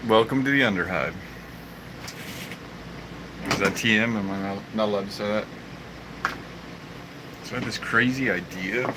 Welcome to the Underhive. Is that TM? Am I not allowed to say that? So I had this crazy idea.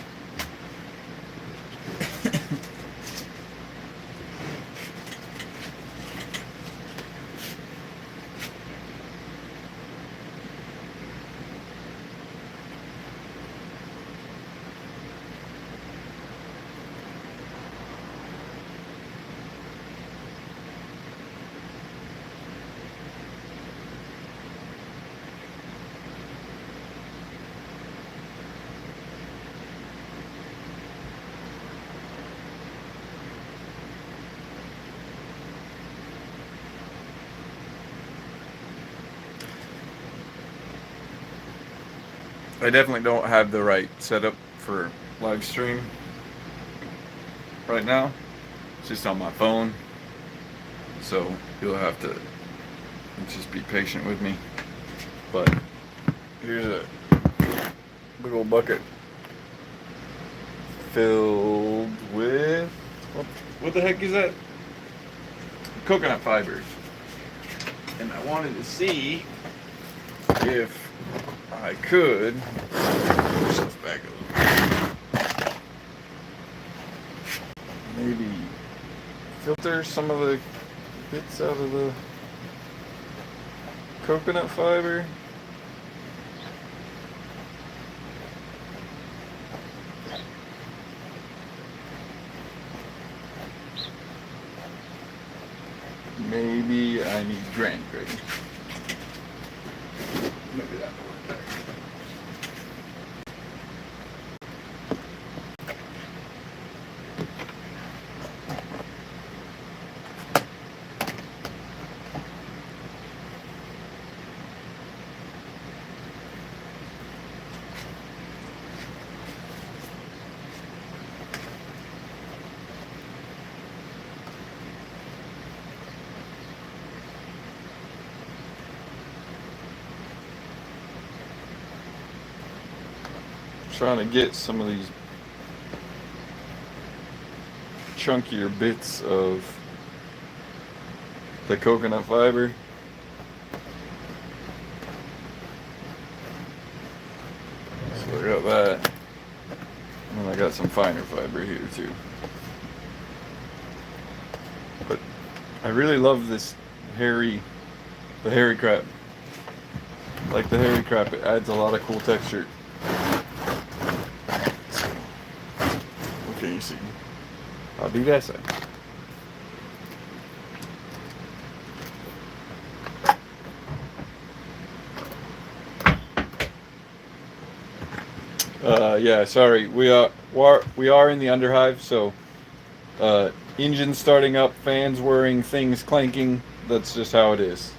I definitely don't have the right setup for live stream right now. It's just on my phone, so you'll have to just be patient with me. But here's a big old bucket filled with what the heck is that? Coconut fibers. And I wanted to see if I could push this back a little. Maybe filter some of the bits out of the coconut fiber. Maybe I need granny grading. Maybe that will work better. Trying to get some of these chunkier bits of the coconut fiber. So I got that, and I got some finer fiber here too. But I really love this the hairy crab. Like the hairy crab, it adds a lot of cool texture. Can you see? I'll do that side. Yeah, sorry. We are in the underhive, so engine starting up, fans whirring, things clanking. That's just how it is.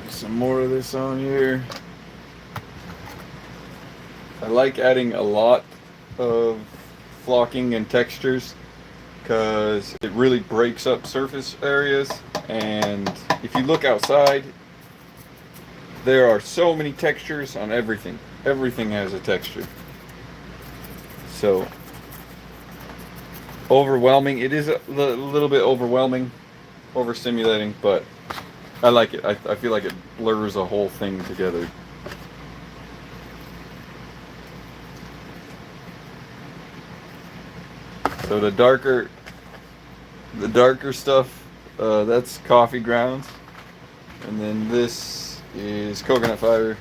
Some more of this on here. I like adding a lot of flocking and textures because it really breaks up surface areas, and if you look outside, there are so many textures on everything. Everything has a texture. So overwhelming. It is a little bit overwhelming, overstimulating, but I like it. I feel like it blurs a whole thing together. So the darker stuff, that's coffee grounds, and then this is coconut fiber,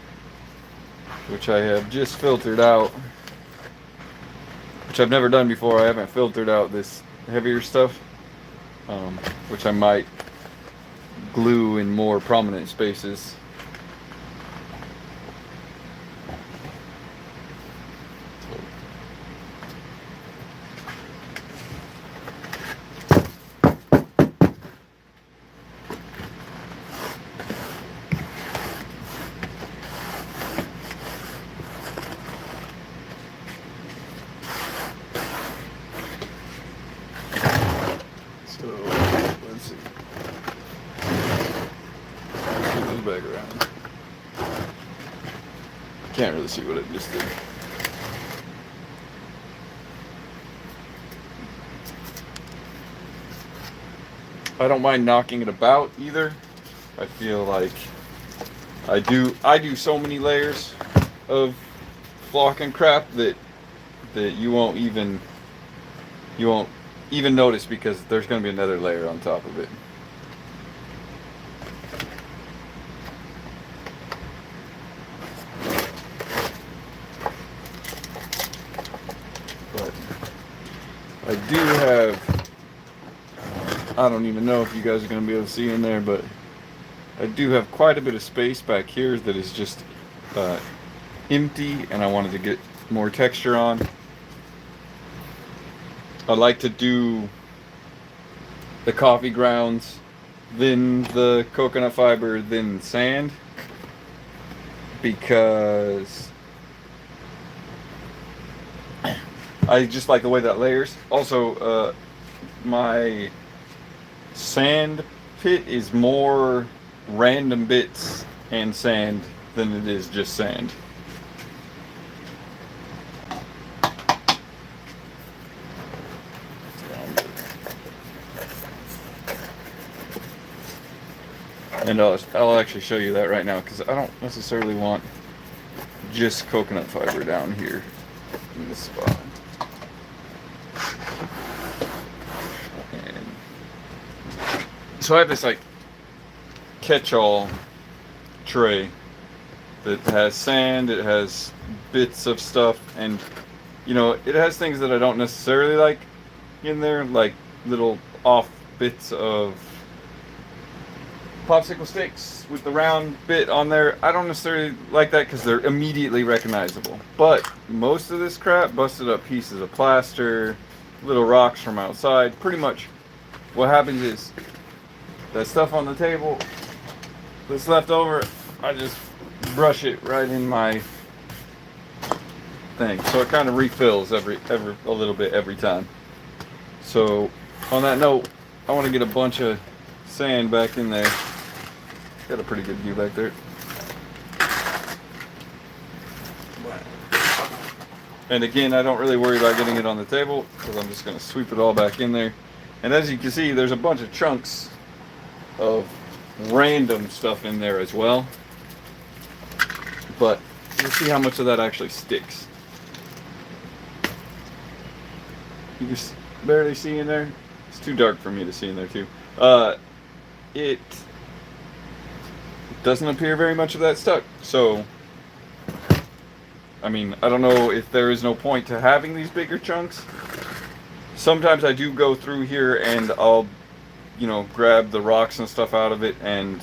which I have just filtered out, which I've never done before. I haven't filtered out this heavier stuff, which I might glue in more prominent spaces. So let's see. back around. Can't really see what it just did. I don't mind knocking it about either. I feel like I do so many layers of flock and crap that you won't even notice, because there's going to be another layer on top of it. But I do have, I don't even know if you guys are going to be able to see in there, but I do have quite a bit of space back here that is just empty, and I wanted to get more texture on. I like to do the coffee grounds, then the coconut fiber, then sand, because I just like the way that layers. Also, my sand pit is more random bits and sand than it is just sand. And I'll actually show you that right now, because I don't necessarily want just coconut fiber down here in this spot. And so I have this like catch-all tray that has sand, it has bits of stuff, and you know, it has things that I don't necessarily like in there, like little off bits of popsicle sticks with the round bit on there. I don't necessarily like that because they're immediately recognizable. But most of this crap, busted up pieces of plaster, little rocks from outside, pretty much what happens is that stuff on the table that's left over, I just brush it right in my thing. So it kind of refills every a little bit every time. So on that note, I want to get a bunch of sand back in there. Got a pretty good view back there. And again, I don't really worry about getting it on the table, because I'm just going to sweep it all back in there. And as you can see, there's a bunch of chunks of random stuff in there as well. But we'll see how much of that actually sticks. You can barely see in there. It's too dark for me to see in there too. It doesn't appear very much of that stuck. So, I mean, I don't know if there is no point to having these bigger chunks. Sometimes I do go through here and I'll, you know, grab the rocks and stuff out of it and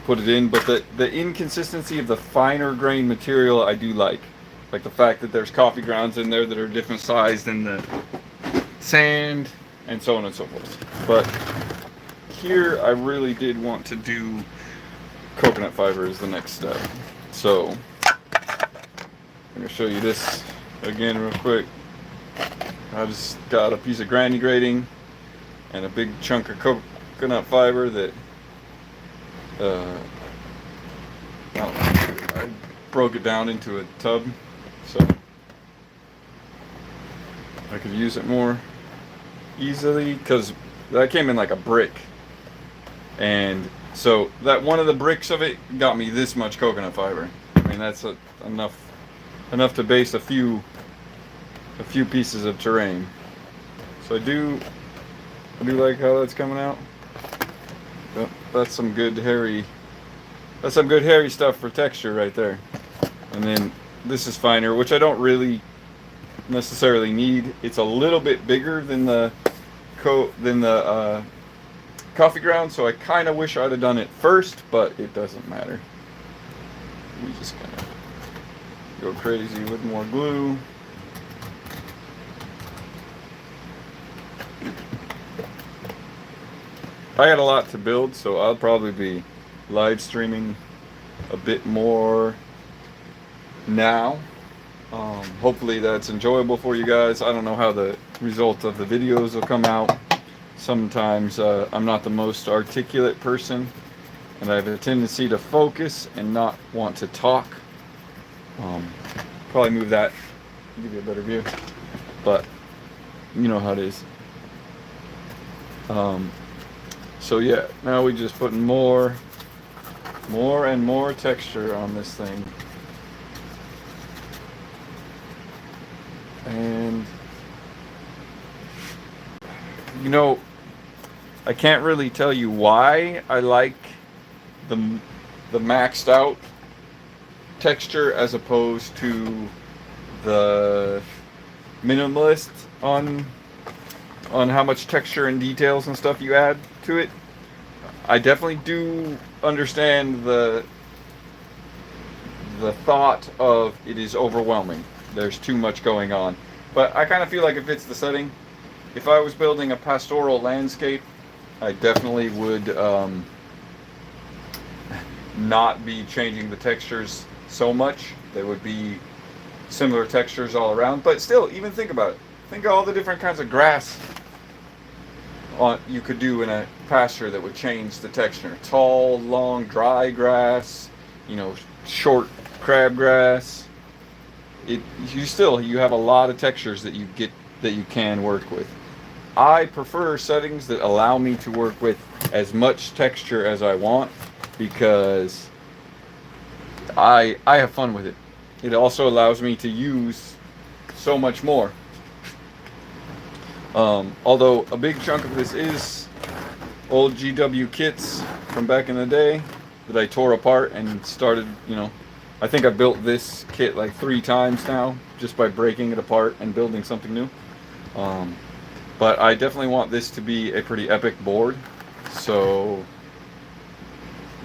put it in. But the inconsistency of the finer grain material I do like. Like the fact that there's coffee grounds in there that are different size than the sand, and so on and so forth. But here I really did want to do coconut fiber as the next step. So I'm going to show you this again real quick. I just got a piece of granny grating and a big chunk of coconut fiber that I broke it down into a tub so I could use it more easily, because that came in like a brick, and so that one of the bricks of it got me this much coconut fiber. I mean, that's enough to base a few pieces of terrain. So I do like how that's coming out. Yep, that's some good hairy stuff for texture right there. And then this is finer, which I don't really necessarily need. It's a little bit bigger than the coffee ground, so I kind of wish I'd have done it first, but it doesn't matter. We just gonna go crazy with more glue. I got a lot to build, so I'll probably be live streaming a bit more now. Hopefully that's enjoyable for you guys. I don't know how the result of the videos will come out. Sometimes I'm not the most articulate person, and I have a tendency to focus and not want to talk. Probably move that, give you a better view, but you know how it is. So yeah, now we just put more and more texture on this thing. And you know, I can't really tell you why I like the maxed out texture as opposed to the minimalist on how much texture and details and stuff you add to it. I definitely do understand the thought of it is overwhelming. There's too much going on. But I kind of feel like it fits the setting. If I was building a pastoral landscape, I definitely would not be changing the textures so much. They would be similar textures all around. But still, even think about it. Think of all the different kinds of grass you could do in a pasture that would change the texture. Tall, long, dry grass, you know, short crabgrass. You have a lot of textures that you can work with. I prefer settings that allow me to work with as much texture as I want because I have fun with it. It also allows me to use so much more. Although a big chunk of this is old GW kits from back in the day that I tore apart and started, you know, I think I built this kit like 3 times now just by breaking it apart and building something new. But I definitely want this to be a pretty epic board, so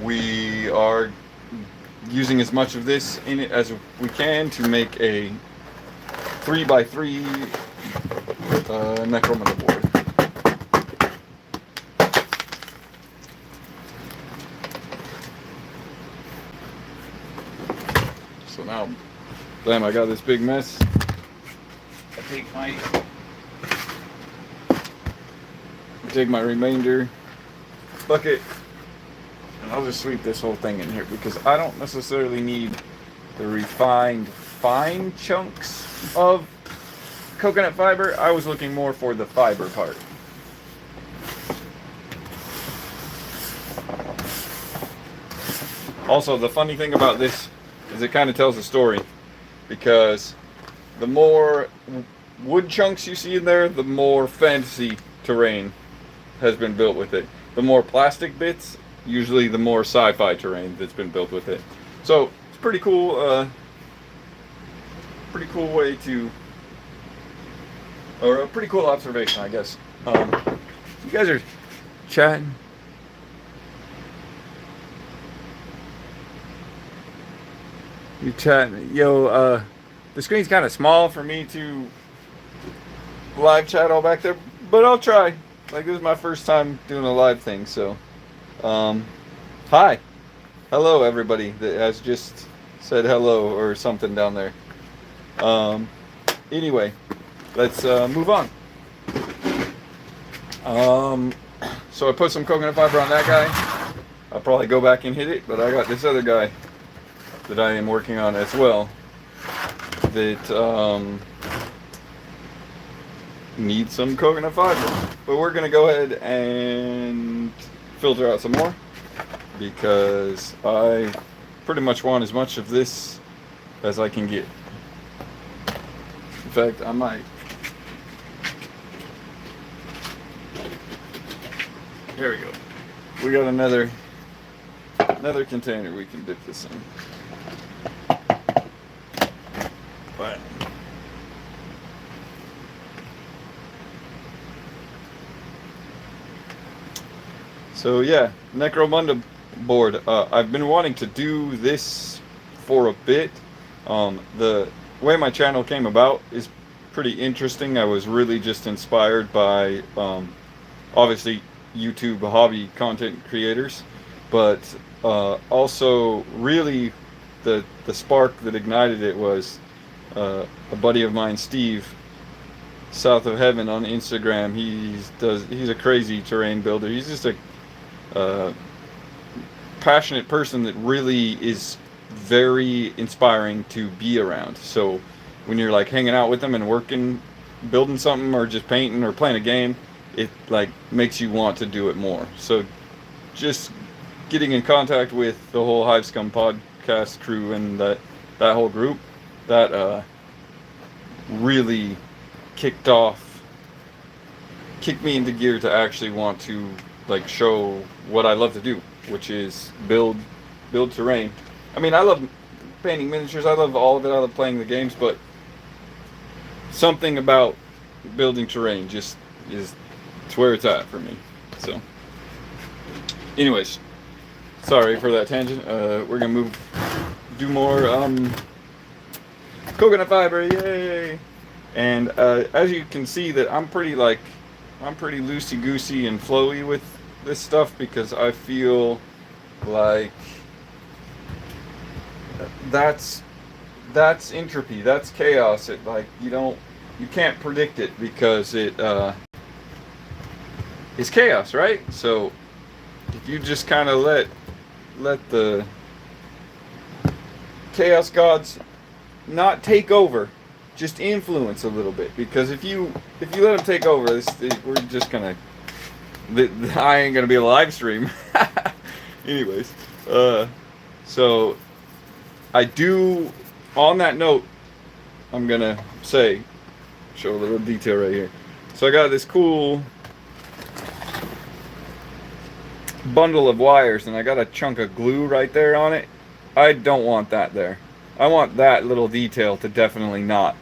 we are using as much of this in it as we can to make a 3x3 necromunda board. So now, bam, I got this big mess. I take my remainder bucket, and I'll just sweep this whole thing in here because I don't necessarily need the refined fine chunks of coconut fiber. I was looking more for the fiber part. Also, the funny thing about this is it kind of tells a story because the more wood chunks you see in there, the more fantasy terrain has been built with it. The more plastic bits, usually the more sci-fi terrain that's been built with it. So it's pretty cool way to, or a pretty cool observation, I guess. You guys are chatting. You chatting. Yo, the screen's kind of small for me to live chat all back there, but I'll try. Like, this is my first time doing a live thing, so. Hi. Hello, everybody that has just said hello or something down there. Anyway, let's move on. So I put some coconut fiber on that guy. I'll probably go back and hit it, but I got this other guy that I am working on as well that needs some coconut fiber. But we're gonna go ahead and filter out some more because I pretty much want as much of this as I can get. In fact, I might. Here we go. We got another container we can dip this in. But so yeah, necromunda board. I've been wanting to do this for a bit. The way my channel came about is pretty interesting. I was really just inspired by obviously YouTube hobby content creators, but also really the spark that ignited it was a buddy of mine, Steve, South of Heaven on Instagram. He's a crazy terrain builder. He's just a passionate person that really is very inspiring to be around. So when you're like hanging out with them and working, building something, or just painting or playing a game, it like makes you want to do it more. So just getting in contact with the whole Hive Scum podcast crew and that whole group, that really kicked me into gear to actually want to like show what I love to do, which is build terrain. I mean, I love painting miniatures, I love all of it, I love playing the games, but something about building terrain just is, it's where it's at for me. So anyways, sorry for that tangent. We're gonna do more coconut fiber, yay! And as you can see, that I'm pretty loosey-goosey and flowy with this stuff, because I feel like that's entropy, that's chaos. It like you can't predict it because it is chaos, right? So if you just kind of let the chaos gods not take over, just influence a little bit, because if you let them take over, we're just gonna, I ain't gonna be able to live stream. Anyways, so I do, on that note, I'm gonna show a little detail right here. So I got this cool bundle of wires, and I got a chunk of glue right there on it. I don't want that there. I want that little detail to definitely not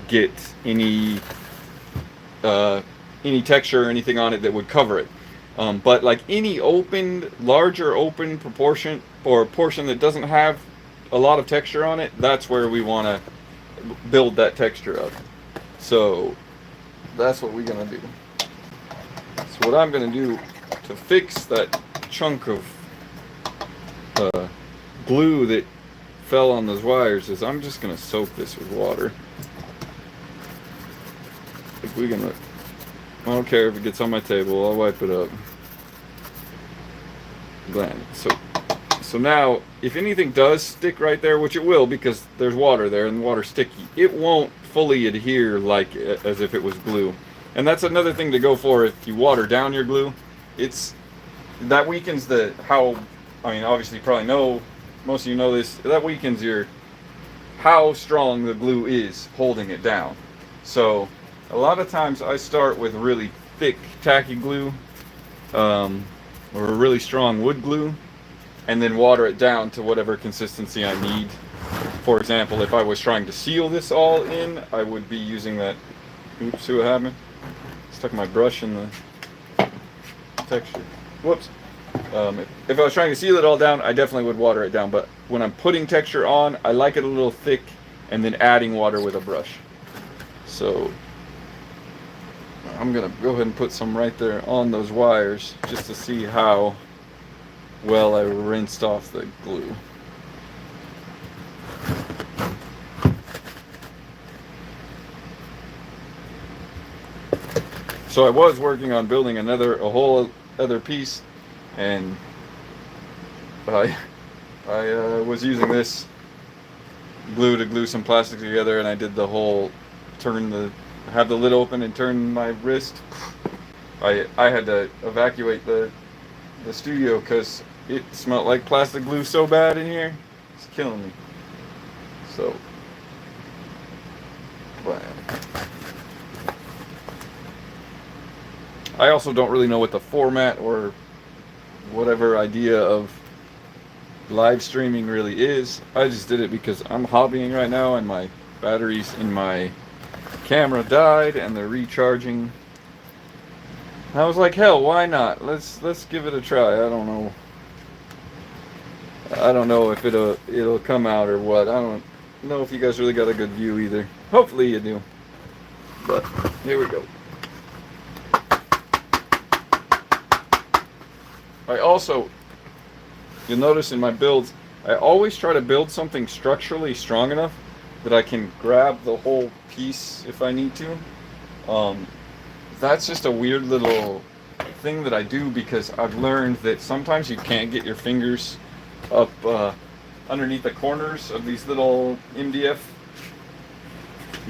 get any texture or anything on it that would cover it. But like any larger open proportion or portion that doesn't have a lot of texture on it, that's where we want to build that texture up. So that's what we're gonna do. So what I'm gonna do to fix that chunk of glue that fell on those wires is I'm just gonna soak this with water. I don't care if it gets on my table, I'll wipe it up. Gland. So now, if anything does stick right there, which it will because there's water there and the water's sticky, it won't fully adhere like as if it was glue. And that's another thing to go for if you water down your glue. That weakens obviously you probably know, most of you know this, that weakens how strong the glue is holding it down. So a lot of times I start with really thick tacky glue, or a really strong wood glue, and then water it down to whatever consistency I need. For example, if I was trying to seal this all in, I would be using that, oops, see what happened? Stuck my brush in the texture. Whoops. If I was trying to seal it all down, I definitely would water it down, but when I'm putting texture on, I like it a little thick and then adding water with a brush. So I'm gonna go ahead and put some right there on those wires just to see how well I rinsed off the glue. So I was working on building a whole other piece, and I was using this glue to glue some plastic together, and I did the whole have the lid open and turn my wrist. I had to evacuate the studio because it smelled like plastic glue so bad in here. It's killing me. So, but I also don't really know what the format or whatever idea of live streaming really is. I just did it because I'm hobbying right now and my batteries in my camera died and they're recharging. I was like, hell, why not? Let's give it a try. I don't know if it'll come out or what. I don't know if you guys really got a good view either. Hopefully you do. But here we go. You'll notice in my builds, I always try to build something structurally strong enough that I can grab the whole piece if I need to. That's just a weird little thing that I do because I've learned that sometimes you can't get your fingers up underneath the corners of these little MDF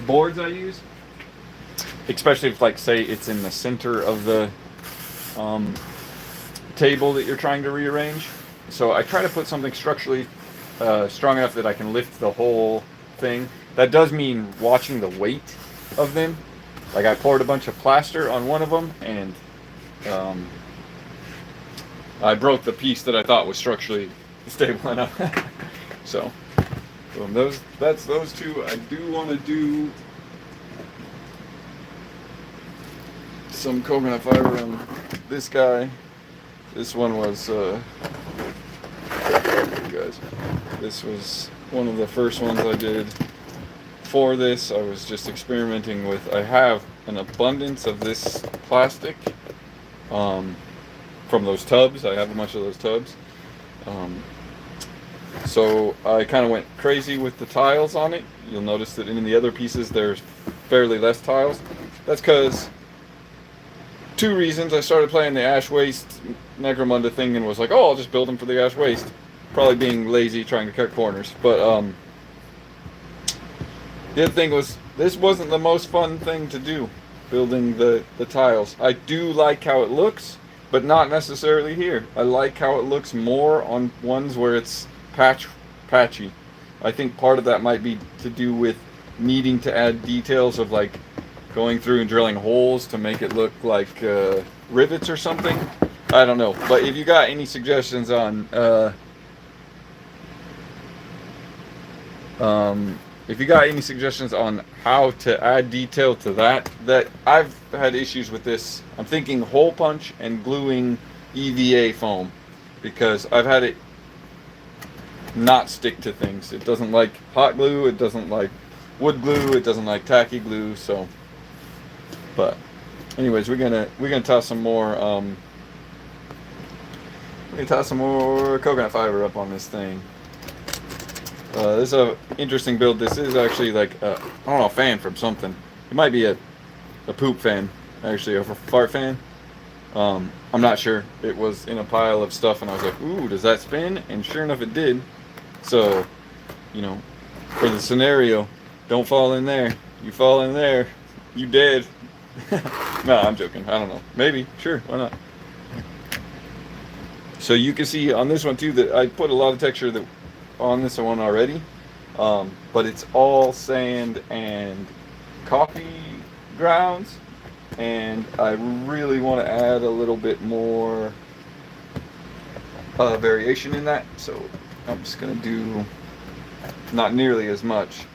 boards I use. Especially if, like, say it's in the center of the table that you're trying to rearrange. So I try to put something structurally strong enough that I can lift the whole thing. That does mean watching the weight of them. Like, I poured a bunch of plaster on one of them, and I broke the piece that I thought was structurally stable enough. So, that's those two. I do want to do some coconut fiber on this guy. This one was, guys, this was one of the first ones I did. For this, I was just experimenting with, I have an abundance of this plastic from those tubs. I have a bunch of those tubs. So I kind of went crazy with the tiles on it. You'll notice that in the other pieces there's fairly less tiles. That's because two reasons. I started playing the ash waste necromunda thing and was like, oh, I'll just build them for the ash waste. Probably being lazy, trying to cut corners. But the other thing was, this wasn't the most fun thing to do, building the tiles. I do like how it looks, but not necessarily here. I like how it looks more on ones where it's patchy. I think part of that might be to do with needing to add details of, like, going through and drilling holes to make it look like rivets or something. I don't know. But if you got any suggestions on how to add detail to that I've had issues with this. I'm thinking hole punch and gluing EVA foam, because I've had it not stick to things. It doesn't like hot glue, it doesn't like wood glue, it doesn't like tacky glue. So, but anyways, we're gonna toss some more coconut fiber up on this thing. This is an interesting build. This is actually like I don't know, a fan from something. It might be a poop fan, actually, a fart fan. I'm not sure. It was in a pile of stuff, and I was like, ooh, does that spin? And sure enough, it did. So, you know, for the scenario, don't fall in there. You fall in there, you dead. No, I'm joking. I don't know. Maybe. Sure. Why not? So you can see on this one too that I put a lot of texture on this one already, but it's all sand and coffee grounds, and I really want to add a little bit more variation in that, so I'm just going to do not nearly as much.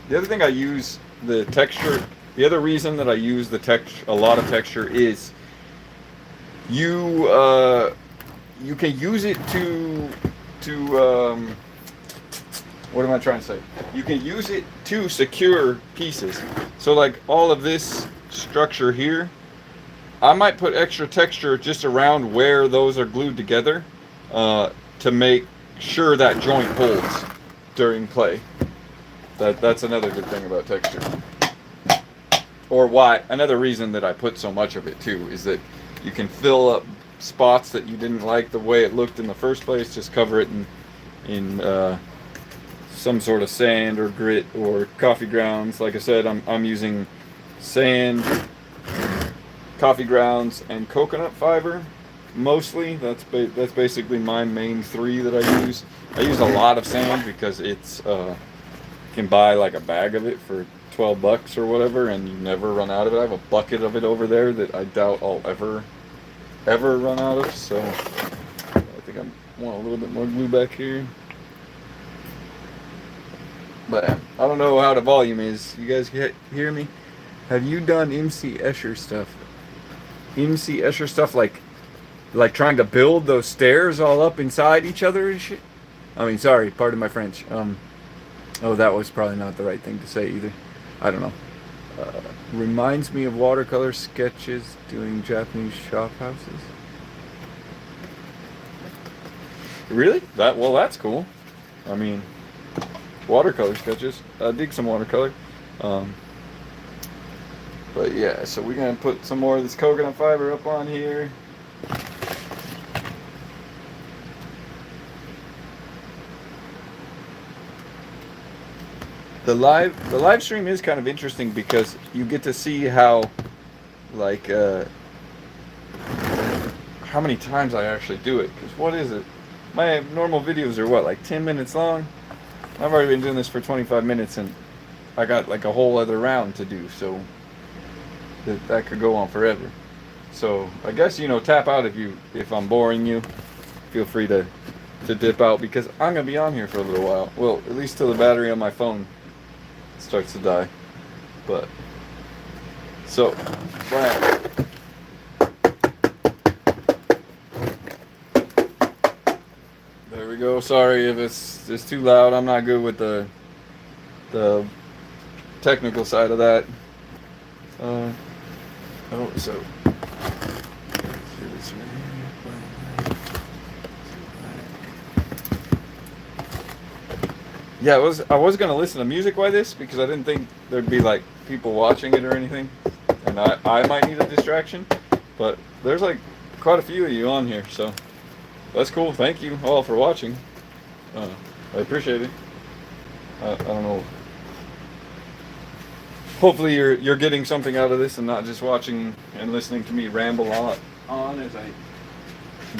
The other thing I use the texture, the other reason that I use a lot of texture is you can use it to what am I trying to say? You can use it to secure pieces. So, like, all of this structure here, I might put extra texture just around where those are glued together to make sure that joint holds during play. That's another good thing about texture. Or another reason that I put so much of it too is that you can fill up spots that you didn't like the way it looked in the first place. Just cover it in some sort of sand or grit or coffee grounds. Like I said, I'm using sand, coffee grounds, and coconut fiber mostly. That's basically my main three that I use. I use a lot of sand because it's you can buy like a bag of it for $12 or whatever, and you never run out of it. I have a bucket of it over there that I doubt I'll ever run out of. So I think I want a little bit more glue back here. But I don't know how the volume is. You guys hear me? Have you done MC Escher stuff? MC Escher stuff, like trying to build those stairs all up inside each other and shit? I mean, sorry, pardon my French. Oh, that was probably not the right thing to say either. I don't know. Reminds me of watercolor sketches doing Japanese shop houses. Really? That's cool. I mean, watercolor sketches. I dig some watercolor. But yeah, so we're gonna put some more of this coconut fiber up on here. the live stream is kind of interesting because you get to see how, like, how many times I actually do it. Because what is it? My normal videos are what, like 10 minutes long? I've already been doing this for 25 minutes and I got like a whole other round to do, so that could go on forever. So I guess, tap out if I'm boring you. Feel free to dip out because I'm gonna be on here for a little while. Well, at least till the battery on my phone starts to die. But so wow. There we go. Sorry if it's too loud. I'm not good with the technical side of that. So yeah, I was gonna listen to music like this because I didn't think there'd be like people watching it or anything, and I might need a distraction, but there's like quite a few of you on here, so that's cool. Thank you all for watching. I appreciate it. I don't know. Hopefully you're getting something out of this and not just watching and listening to me ramble on as I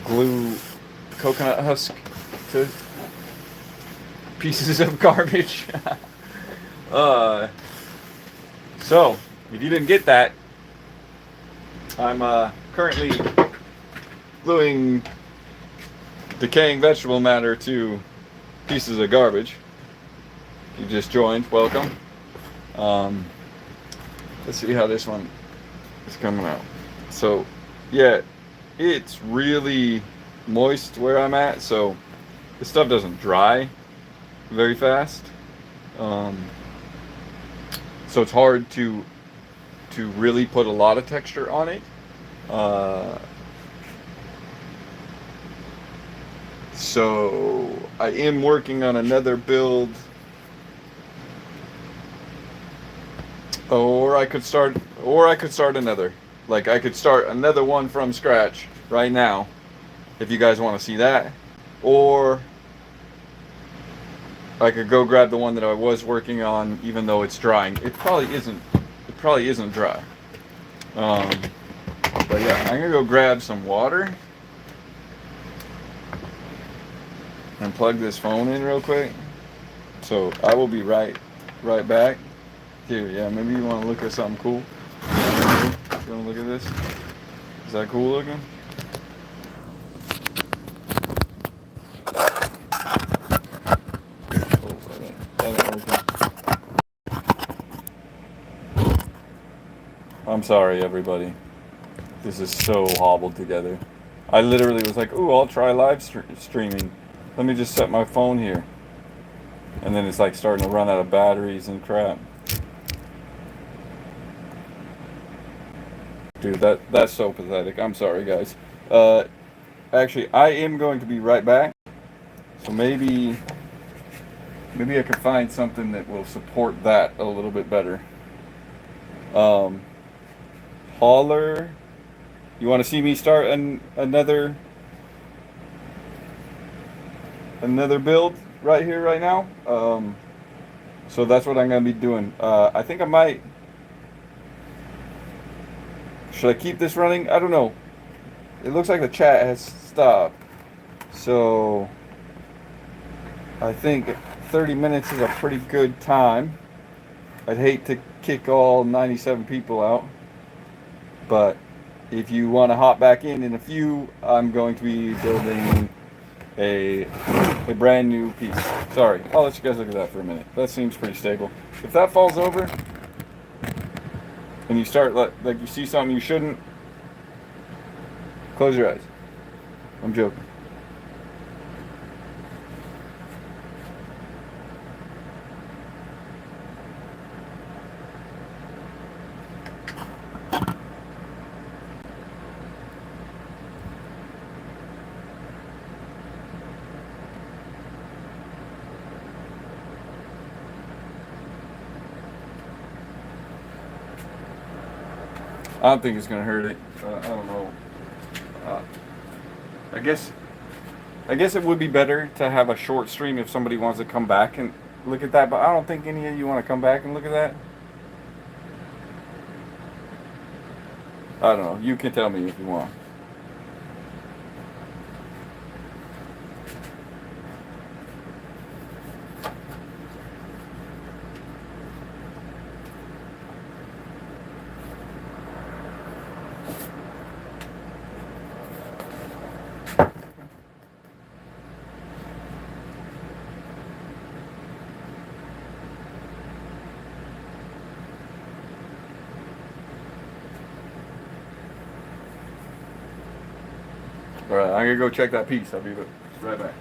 glue coconut husk to pieces of garbage. So if you didn't get that, I'm currently gluing decaying vegetable matter to pieces of garbage. If you just joined, welcome. Let's see how this one is coming out. So yeah, it's really moist where I'm at, so this stuff doesn't dry very fast. So it's hard to really put a lot of texture on it. So I am working on another build, or I could start another. Like I could start another one from scratch right now, if you guys want to see that, or I could go grab the one that I was working on, even though it's drying. It probably isn't dry. But yeah, I'm gonna go grab some water and plug this phone in real quick. So I will be right back. Here, yeah, maybe you want to look at something cool. You want to look at this? Is that cool looking? I'm sorry, everybody. This is so hobbled together. I literally was like, ooh, I'll try live streaming. Let me just set my phone here. And then it's like starting to run out of batteries and crap. Dude, that's so pathetic. I'm sorry, guys. Actually, I am going to be right back. So maybe I could find something that will support that a little bit better. Holler. You want to see me start another build right here, right now? So that's what I'm going to be doing. I think I might... Should I keep this running? I don't know. It looks like the chat has stopped. So I think 30 minutes is a pretty good time. I'd hate to kick all 97 people out. But if you want to hop back in a few, I'm going to be building a brand new piece. Sorry, I'll let you guys look at that for a minute. That seems pretty stable. If that falls over and you start like you see something you shouldn't, close your eyes. I'm joking. I don't think it's gonna hurt it. I don't know. I guess it would be better to have a short stream if somebody wants to come back look at that, but I don't think any of you want to come back and look at that. I don't know. You can tell me if you want. Alright, I'm gonna go check that piece. I'll be right back.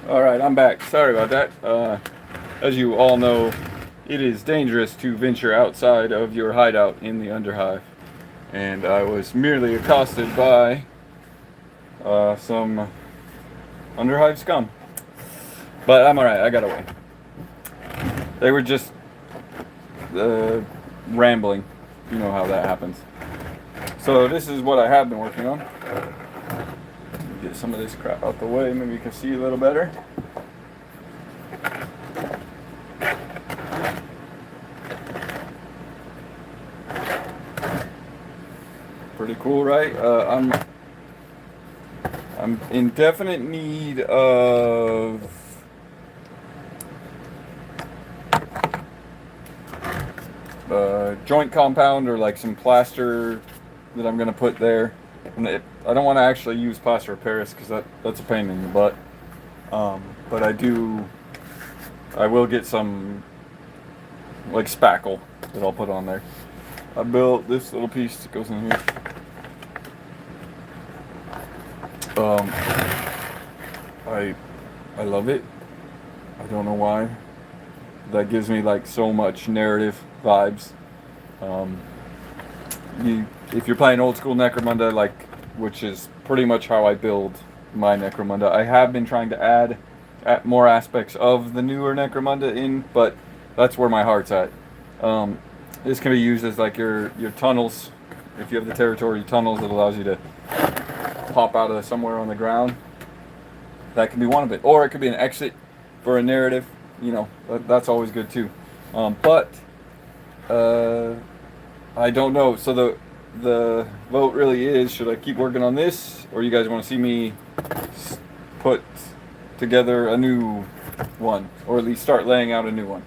Alright, I'm back. Sorry about that. As you all know, it is dangerous to venture outside of your hideout in the underhive. And I was merely accosted by some underhive scum. But I'm alright, I got away. They were just rambling. You know how that happens. So this is what I have been working on. Get some of this crap out the way, maybe you can see a little better. Pretty cool, right? I'm in definite need of joint compound or like some plaster that I'm gonna put there. And I don't want to actually use plaster of Paris because that's a pain in the butt. But I will get some like spackle that I'll put on there. I built this little piece that goes in here. I love it. I don't know why. That gives me like so much narrative vibes. If you're playing old school necromunda, like, which is pretty much how I build my necromunda, I have been trying to add more aspects of the newer necromunda in, but that's where my heart's at. This can be used as like your tunnels. If you have the territory tunnels, it allows you to pop out of somewhere on the ground. That can be one of it, or it could be an exit for a narrative. You know, that's always good too. But I don't know. So the vote really is: should I keep working on this, or you guys want to see me put together a new one, or at least start laying out a new one?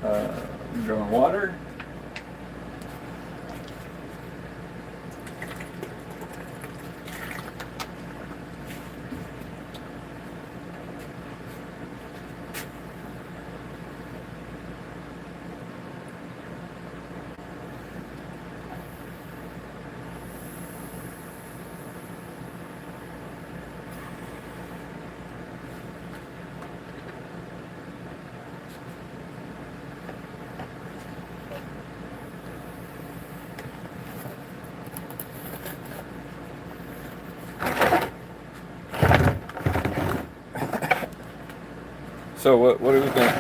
I'm growing water. So what do we think?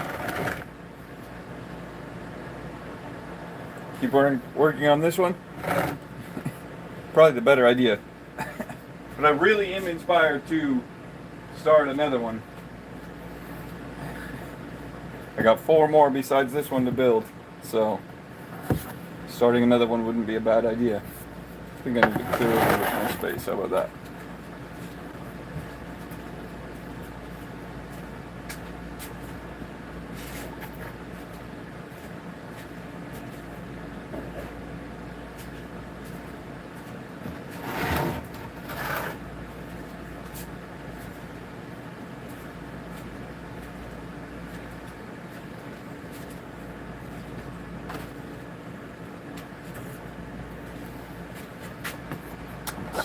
Keep working on this one? Probably the better idea. But I really am inspired to start another one. I got 4 more besides this one to build, so starting another one wouldn't be a bad idea. I think I need to clear a little bit more space. How about that?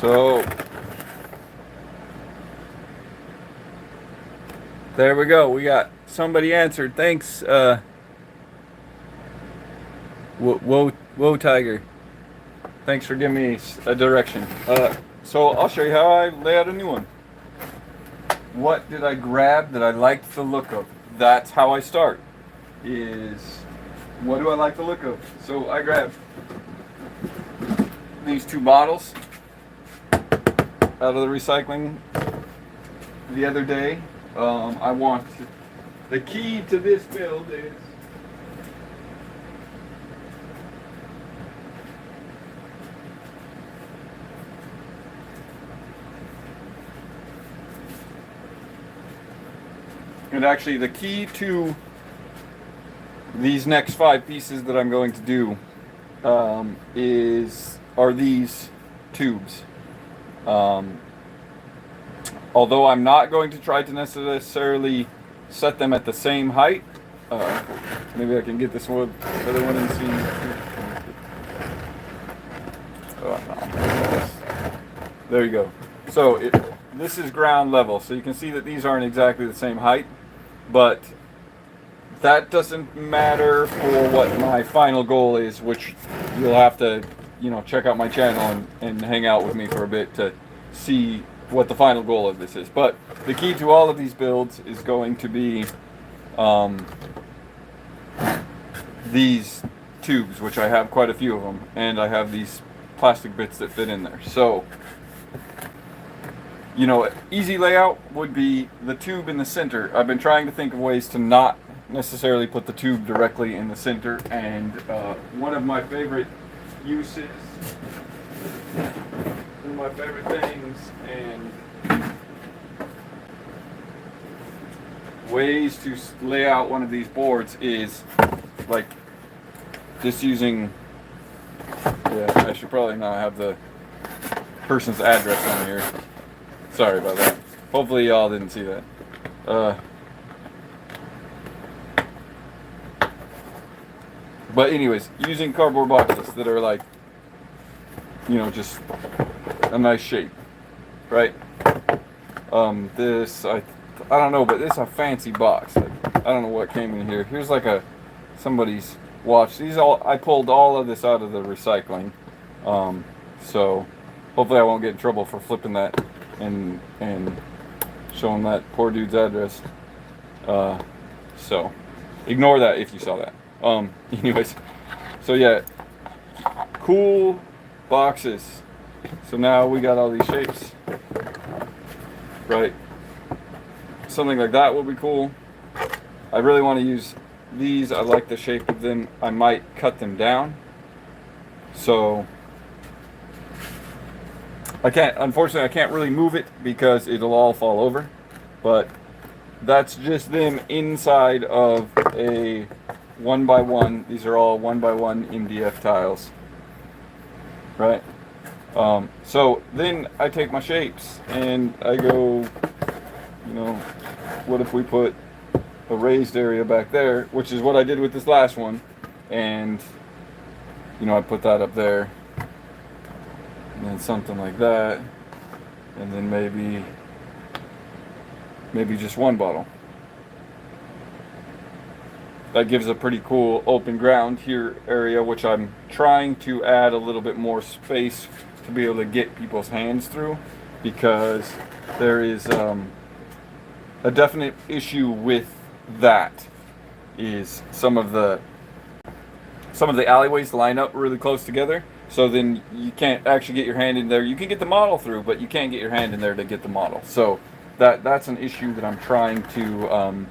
So there we go. We got somebody answered. Thanks, Whoa Tiger. Thanks for giving me a direction. So I'll show you how I lay out a new one. What did I grab that I liked the look of? That's how I start. Is what do I like the look of? So I grabbed these 2 bottles out of the recycling the other day. I want the key to this build is and actually the key to these next 5 pieces that I'm going to do are these tubes. Although I'm not going to try to necessarily set them at the same height. Maybe I can get this other one and see. Oh, no. There you go. So this is ground level, so you can see that these aren't exactly the same height, but that doesn't matter for what my final goal is, which you'll have to, check out my channel and hang out with me for a bit to see what the final goal of this is. But the key to all of these builds is going to be these tubes, which I have quite a few of them, and I have these plastic bits that fit in there. So, you know, easy layout would be the tube in the center. I've been trying to think of ways to not necessarily put the tube directly in the center, and one of my favorite uses, one of my favorite things, and ways to lay out one of these boards is like just using, yeah, I should probably not have the person's address on here. Sorry about that. Hopefully y'all didn't see that. But anyways, using cardboard boxes that are like, you know, just a nice shape, right? This, I don't know, but this is a fancy box. Like, I don't know what came in here. Here's like somebody's watch. I pulled all of this out of the recycling. So hopefully I won't get in trouble for flipping that and showing that poor dude's address. So ignore that if you saw that. Anyways, so yeah, cool boxes. So now we got all these shapes, right? Something like that would be cool. I really want to use these. I like the shape of them. I might cut them down. So unfortunately I can't really move it because it'll all fall over, but that's just them inside of a 1x1. These are all 1x1 MDF tiles, right? So then I take my shapes and I go, you know, what if we put a raised area back there, which is what I did with this last one, and you know, I put that up there, and then something like that, and then maybe just one bottle. That gives a pretty cool open ground here area, which I'm trying to add a little bit more space to be able to get people's hands through, because there is a definite issue with that. Is some of the alleyways line up really close together, so then you can't actually get your hand in there. You can get the model through, but you can't get your hand in there to get the model. So that's an issue that I'm trying to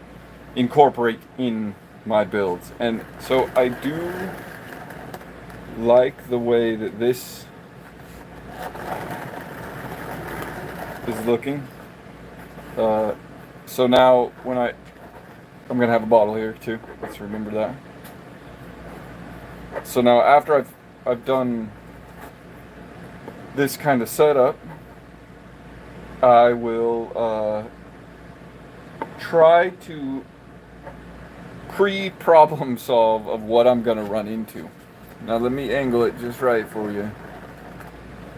incorporate in my builds. And so I do like the way that this is looking. So now when I'm gonna have a bottle here too, let's remember that. So now after I've done this kind of setup, I will try to pre-problem solve of what I'm gonna run into. Now let me angle it just right for you.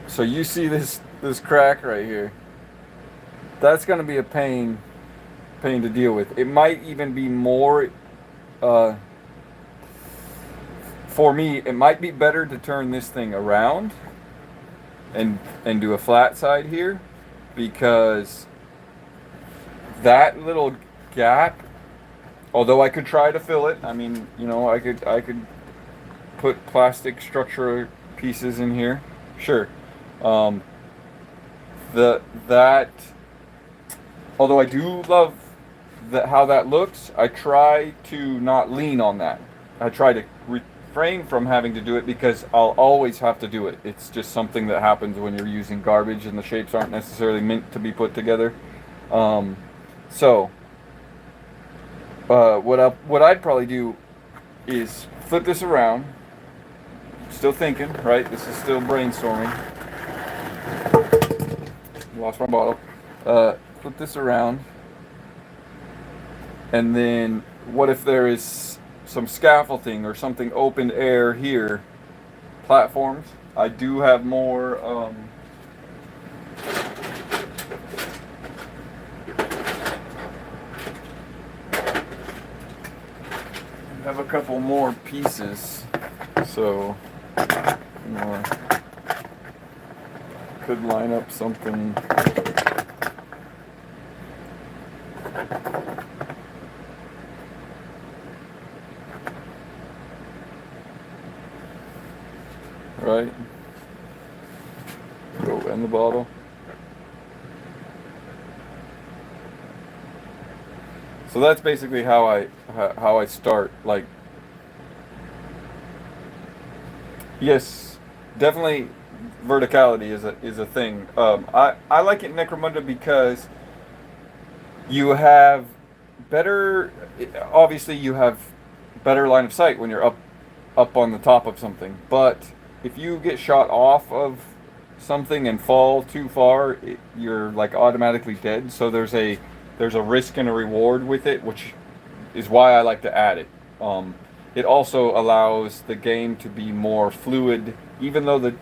So you see this crack right here. That's gonna be a pain to deal with. It might even be more, for me, it might be better to turn this thing around and do a flat side here, because that little gap, although I could try to fill it, I mean, you know, I could put plastic structural pieces in here, sure. Although I do love how that looks, I try to not lean on that. I try to refrain from having to do it, because I'll always have to do it. It's just something that happens when you're using garbage and the shapes aren't necessarily meant to be put together. What I'd probably do is flip this around. Still thinking, right? This is still brainstorming. Lost my bottle. Flip this around. And then what if there is some scaffolding or something open air here? Platforms. I do have more have a couple more pieces, so you know, could line up something. Right? in the bottle. So that's basically how I start. Like, yes, definitely verticality is a thing. I like it in Necromunda because you have better. Obviously, you have better line of sight when you're up on the top of something. But if you get shot off of something and fall too far, you're like automatically dead. So there's a risk and a reward with it, which is why I like to add it. It also allows the game to be more fluid, even though the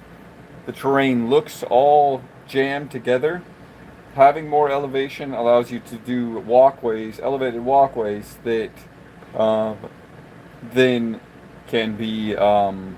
terrain looks all jammed together. Having more elevation allows you to do walkways, elevated walkways that then can be, then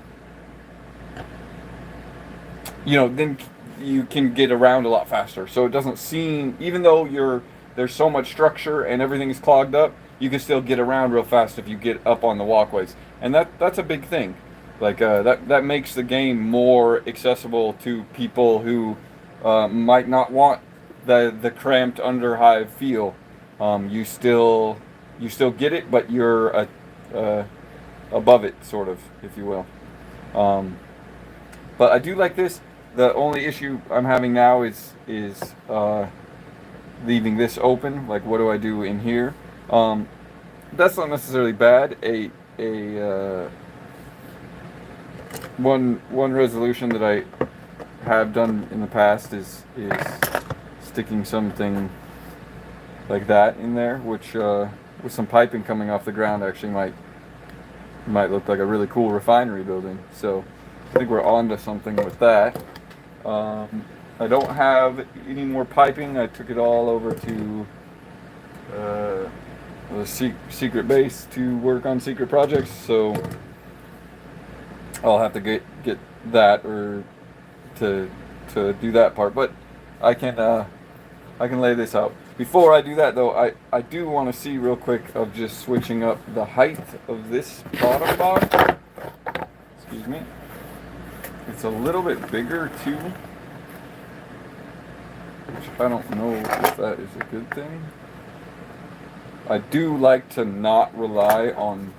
you can get around a lot faster. So it doesn't seem, even though there's so much structure and everything is clogged up, you can still get around real fast if you get up on the walkways, and that's a big thing. Like that makes the game more accessible to people who might not want the cramped underhive feel. You still get it, but you're above it, sort of, if you will. But I do like this. The only issue I'm having now is leaving this open. Like, what do I do in here? That's not necessarily bad. One resolution that I have done in the past is sticking something like that in there, which with some piping coming off the ground actually might look like a really cool refinery building. So I think we're on to something with that. I don't have any more piping. I took it all over to the secret base to work on secret projects, so I'll have to get that or to do that part. But I can lay this out. Before I do that, though, I do want to see real quick of just switching up the height of this bottom bar. Excuse me. It's a little bit bigger too, which I don't know if that is a good thing. I do like to not rely on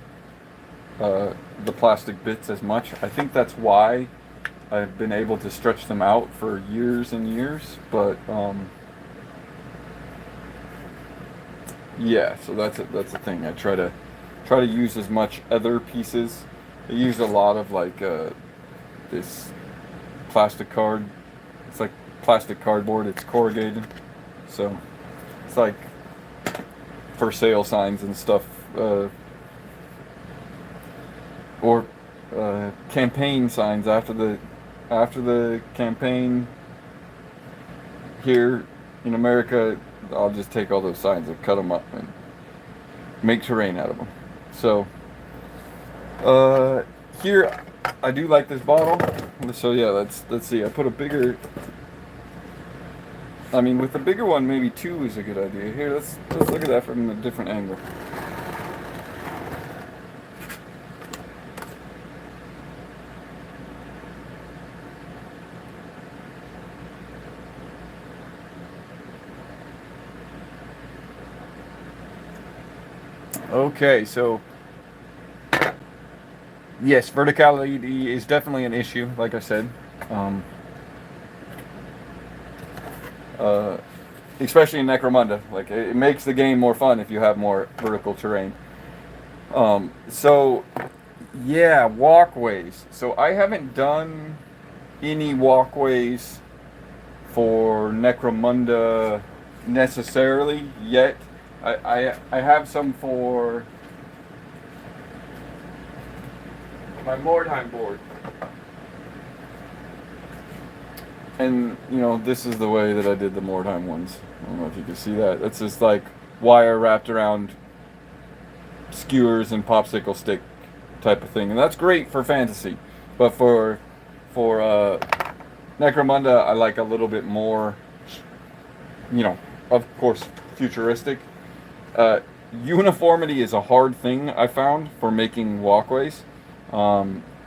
the plastic bits as much. I think that's why I've been able to stretch them out for years and years, but yeah, so that's a thing. I try to use as much other pieces. I use a lot of like this plastic card. It's like plastic cardboard. It's corrugated, so it's like for sale signs and stuff, or campaign signs after the campaign here in America. I'll just take all those signs and cut them up and make terrain out of them. So here I do like this bottle. So yeah, let's see. I put a bigger. I mean, with the bigger one, maybe 2 is a good idea. Here, let's look at that from a different angle. Okay, so yes, verticality is definitely an issue, like I said. Especially in Necromunda. Like, it makes the game more fun if you have more vertical terrain. So yeah, walkways. So I haven't done any walkways for Necromunda necessarily yet. I have some for my Mordheim board. And, this is the way that I did the Mordheim ones. I don't know if you can see that. It's just like wire wrapped around skewers and popsicle stick type of thing. And that's great for fantasy. But for Necromunda, I like a little bit more, of course, futuristic. Uniformity is a hard thing, I found, for making walkways.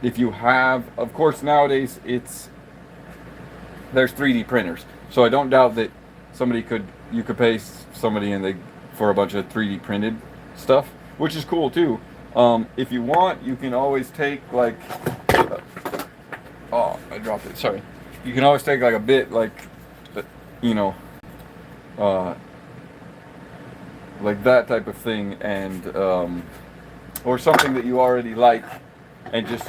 If you have, of course, nowadays it's there's 3D printers. So I don't doubt that you could pay somebody for a bunch of 3D printed stuff, which is cool too. If you want, you can always take like, oh, I dropped it. Sorry. You can always take like a bit, like, you know, like that type of thing, and or something that you already like, and just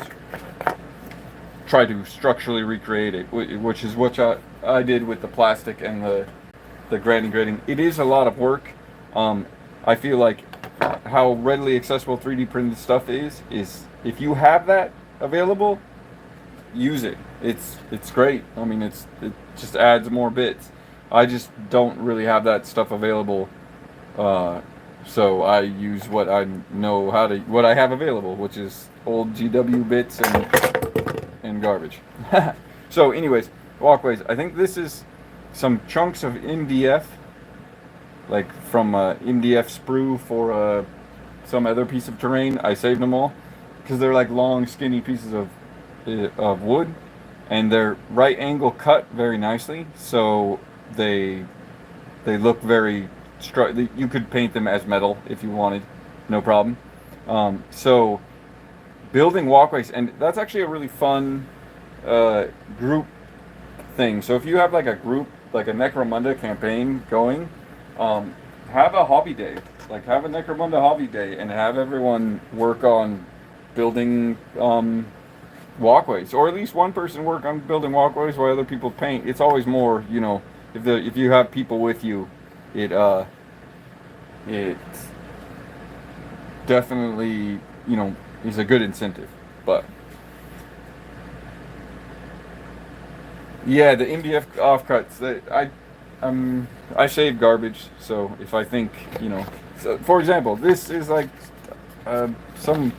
try to structurally recreate it, which is what I did with the plastic and the grinding grating. It is a lot of work. I feel like how readily accessible 3D printed stuff is if you have that available, use it. It's great. I mean, it just adds more bits. I just don't really have that stuff available, so I use what I know what I have available, which is old GW bits and garbage. So, anyways, walkways. I think this is some chunks of MDF, like from MDF sprue for some other piece of terrain. I saved them all because they're like long, skinny pieces of wood, and they're right angle cut very nicely, so they look very you could paint them as metal if you wanted, no problem. So building walkways, and that's actually a really fun group thing. So if you have like a group, like a Necromunda campaign going, have a hobby day, like have a Necromunda hobby day, and have everyone work on building walkways, or at least one person work on building walkways while other people paint. It's always more, you know, if you have people with you, it definitely, you know, is a good incentive. But yeah, the MDF offcuts, I save garbage, so if I think, you know, so for example, this is like some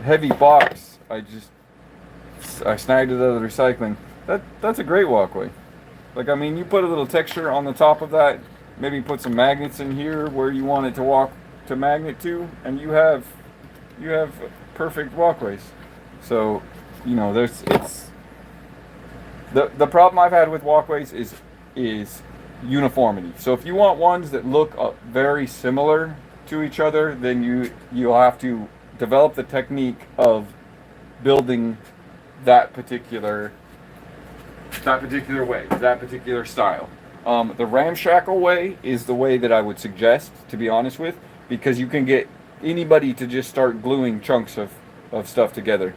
heavy box I snagged it out of the recycling. That's a great walkway. Like, I mean, you put a little texture on the top of that, maybe put some magnets in here where you want it to walk to magnet to, and you have perfect walkways. So, you know, the problem I've had with walkways is uniformity. So if you want ones that look very similar to each other, then you'll have to develop the technique of building that particular way, that particular style. The ramshackle way is the way that I would suggest, to be honest with, because you can get anybody to just start gluing chunks of stuff together.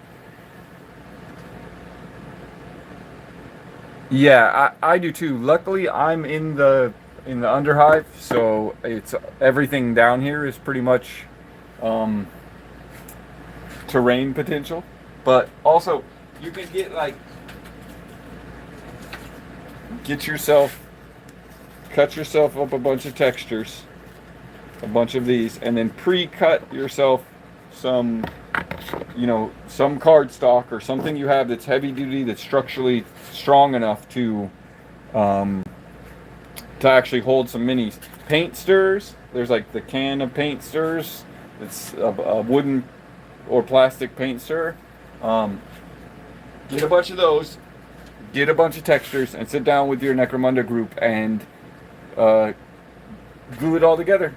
Yeah, I do too. Luckily, I'm in the underhive, so it's everything down here is pretty much terrain potential. But also, you can get cut yourself up a bunch of textures, a bunch of these, and then pre-cut yourself some, you know, some cardstock or something you have that's heavy duty, that's structurally strong enough to actually hold some minis. Paint stirrers, there's like the can of paint stirrers. It's a wooden or plastic paint stirrer. Get a bunch of those, get a bunch of textures, and sit down with your Necromunda group and glue it all together.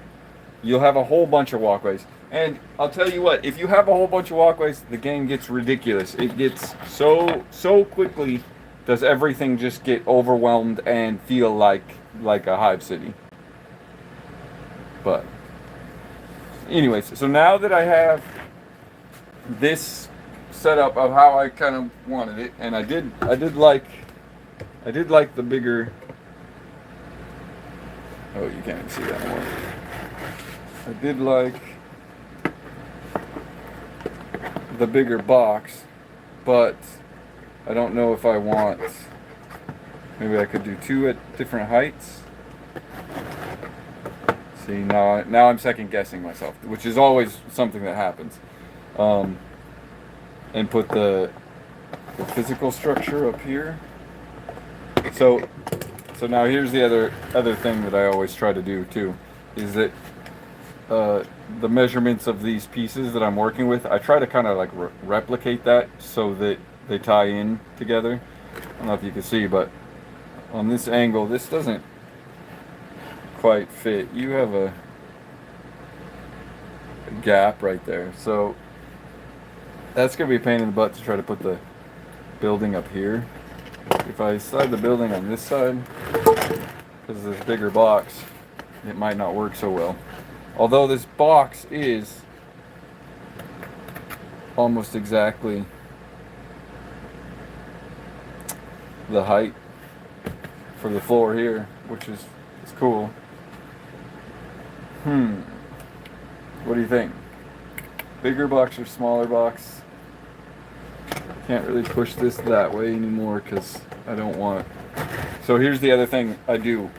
You'll have a whole bunch of walkways. And I'll tell you what, if you have a whole bunch of walkways, the game gets ridiculous. It gets so quickly does everything just get overwhelmed and feel like a hive city. But anyways, so now that I have this setup of how I kind of wanted it, and I did like the bigger, oh, you can't even see that more. I did like the bigger box, but I don't know if I want, maybe I could do two at different heights. See, now I'm second guessing myself, which is always something that happens. And put the physical structure up here. So now here's the other thing that I always try to do too, is that the measurements of these pieces that I'm working with, I try to kind of like replicate that so that they tie in together. I don't know if you can see, but on this angle, this doesn't quite fit. You have a gap right there, so that's gonna be a pain in the butt to try to put the building up here. If I slide the building on this side, because of this bigger box, it might not work so well. Although this box is almost exactly the height for the floor here, which is cool. What do you think? Bigger box or smaller box? Can't really push this that way anymore because I don't want. So here's the other thing I do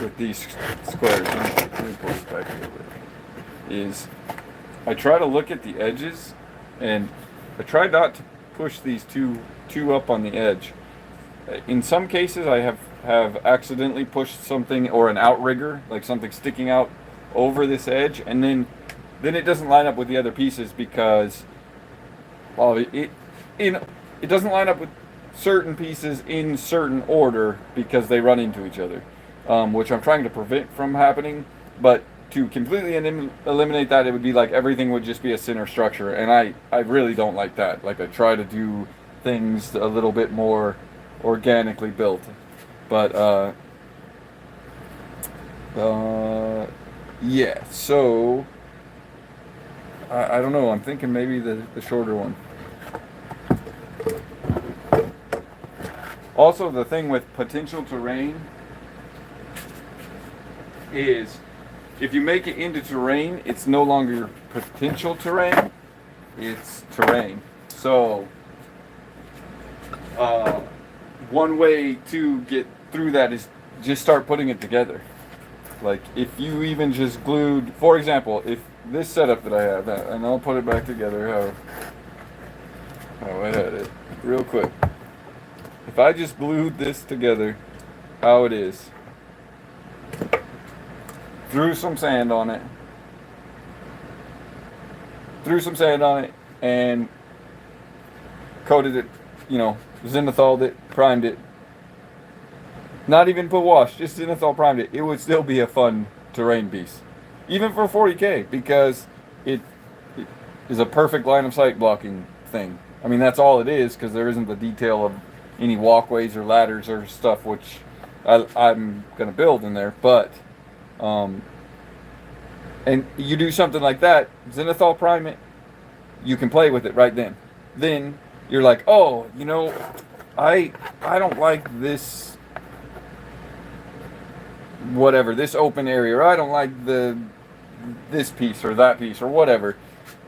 with these squares. Let me pull this back a little bit. Is I try to look at the edges, and I try not to push these too up on the edge. In some cases, I have accidentally pushed something or an outrigger, like something sticking out over this edge, and then it doesn't line up with the other pieces because it doesn't line up with certain pieces in certain order because they run into each other, which I'm trying to prevent from happening. But to completely eliminate that, it would be like everything would just be a center structure, and I really don't like that. Like, I try to do things a little bit more organically built. But yeah, so I don't know, I'm thinking maybe the shorter one. Also, the thing with potential terrain is if you make it into terrain, it's no longer potential terrain, it's terrain. So one way to get through that is just start putting it together. Like, if you even just glued, for example, if this setup that I have, and I'll put it back together how I had it real quick. If I just glued this together how it is, threw some sand on it, and coated it, Zenithaled it, primed it, not even put wash, just Zenithal primed it, it would still be a fun terrain piece. Even for 40K, because it is a perfect line of sight blocking thing. I mean, that's all it is, because there isn't the detail of any walkways or ladders or stuff, which I'm going to build in there. But, and you do something like that, Zenithal prime it, you can play with it right then. Then you're like, oh, I don't like this, whatever, this open area, or I don't like this piece or that piece or whatever.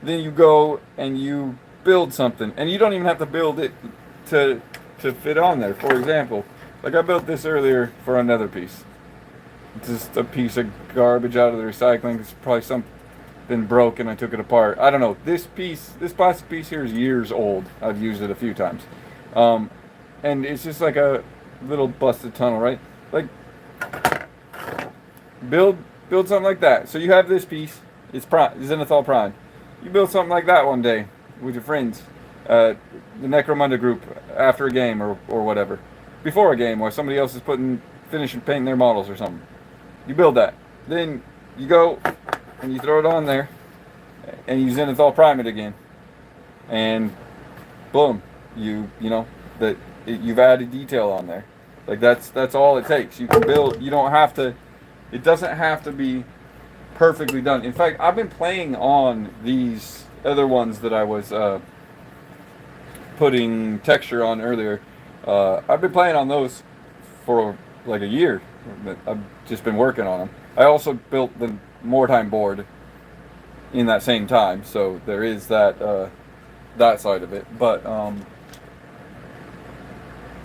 Then you go and you build something, and you don't even have to build it to fit on there. For example, like I built this earlier for another piece. It's just a piece of garbage out of the recycling. It's probably something broken. I took it apart. I don't know. This plastic piece here is years old. I've used it a few times. And it's just like a little busted tunnel, right? Like, build something like that. So you have this piece. It's Zenithal Prime. You build something like that one day with your friends. The necromunda group after a game or whatever. Before a game, or somebody else is finishing painting their models or something. You build that. Then you go and you throw it on there and you Zenithal prime it again. And boom, you've added detail on there. Like, that's all it takes. You can build, you don't have to, it doesn't have to be perfectly done. In fact, I've been playing on these other ones that I was putting texture on earlier. I've been playing on those for like a year. I've just been working on them. I also built the Mortime board in that same time, so there is that side of it. But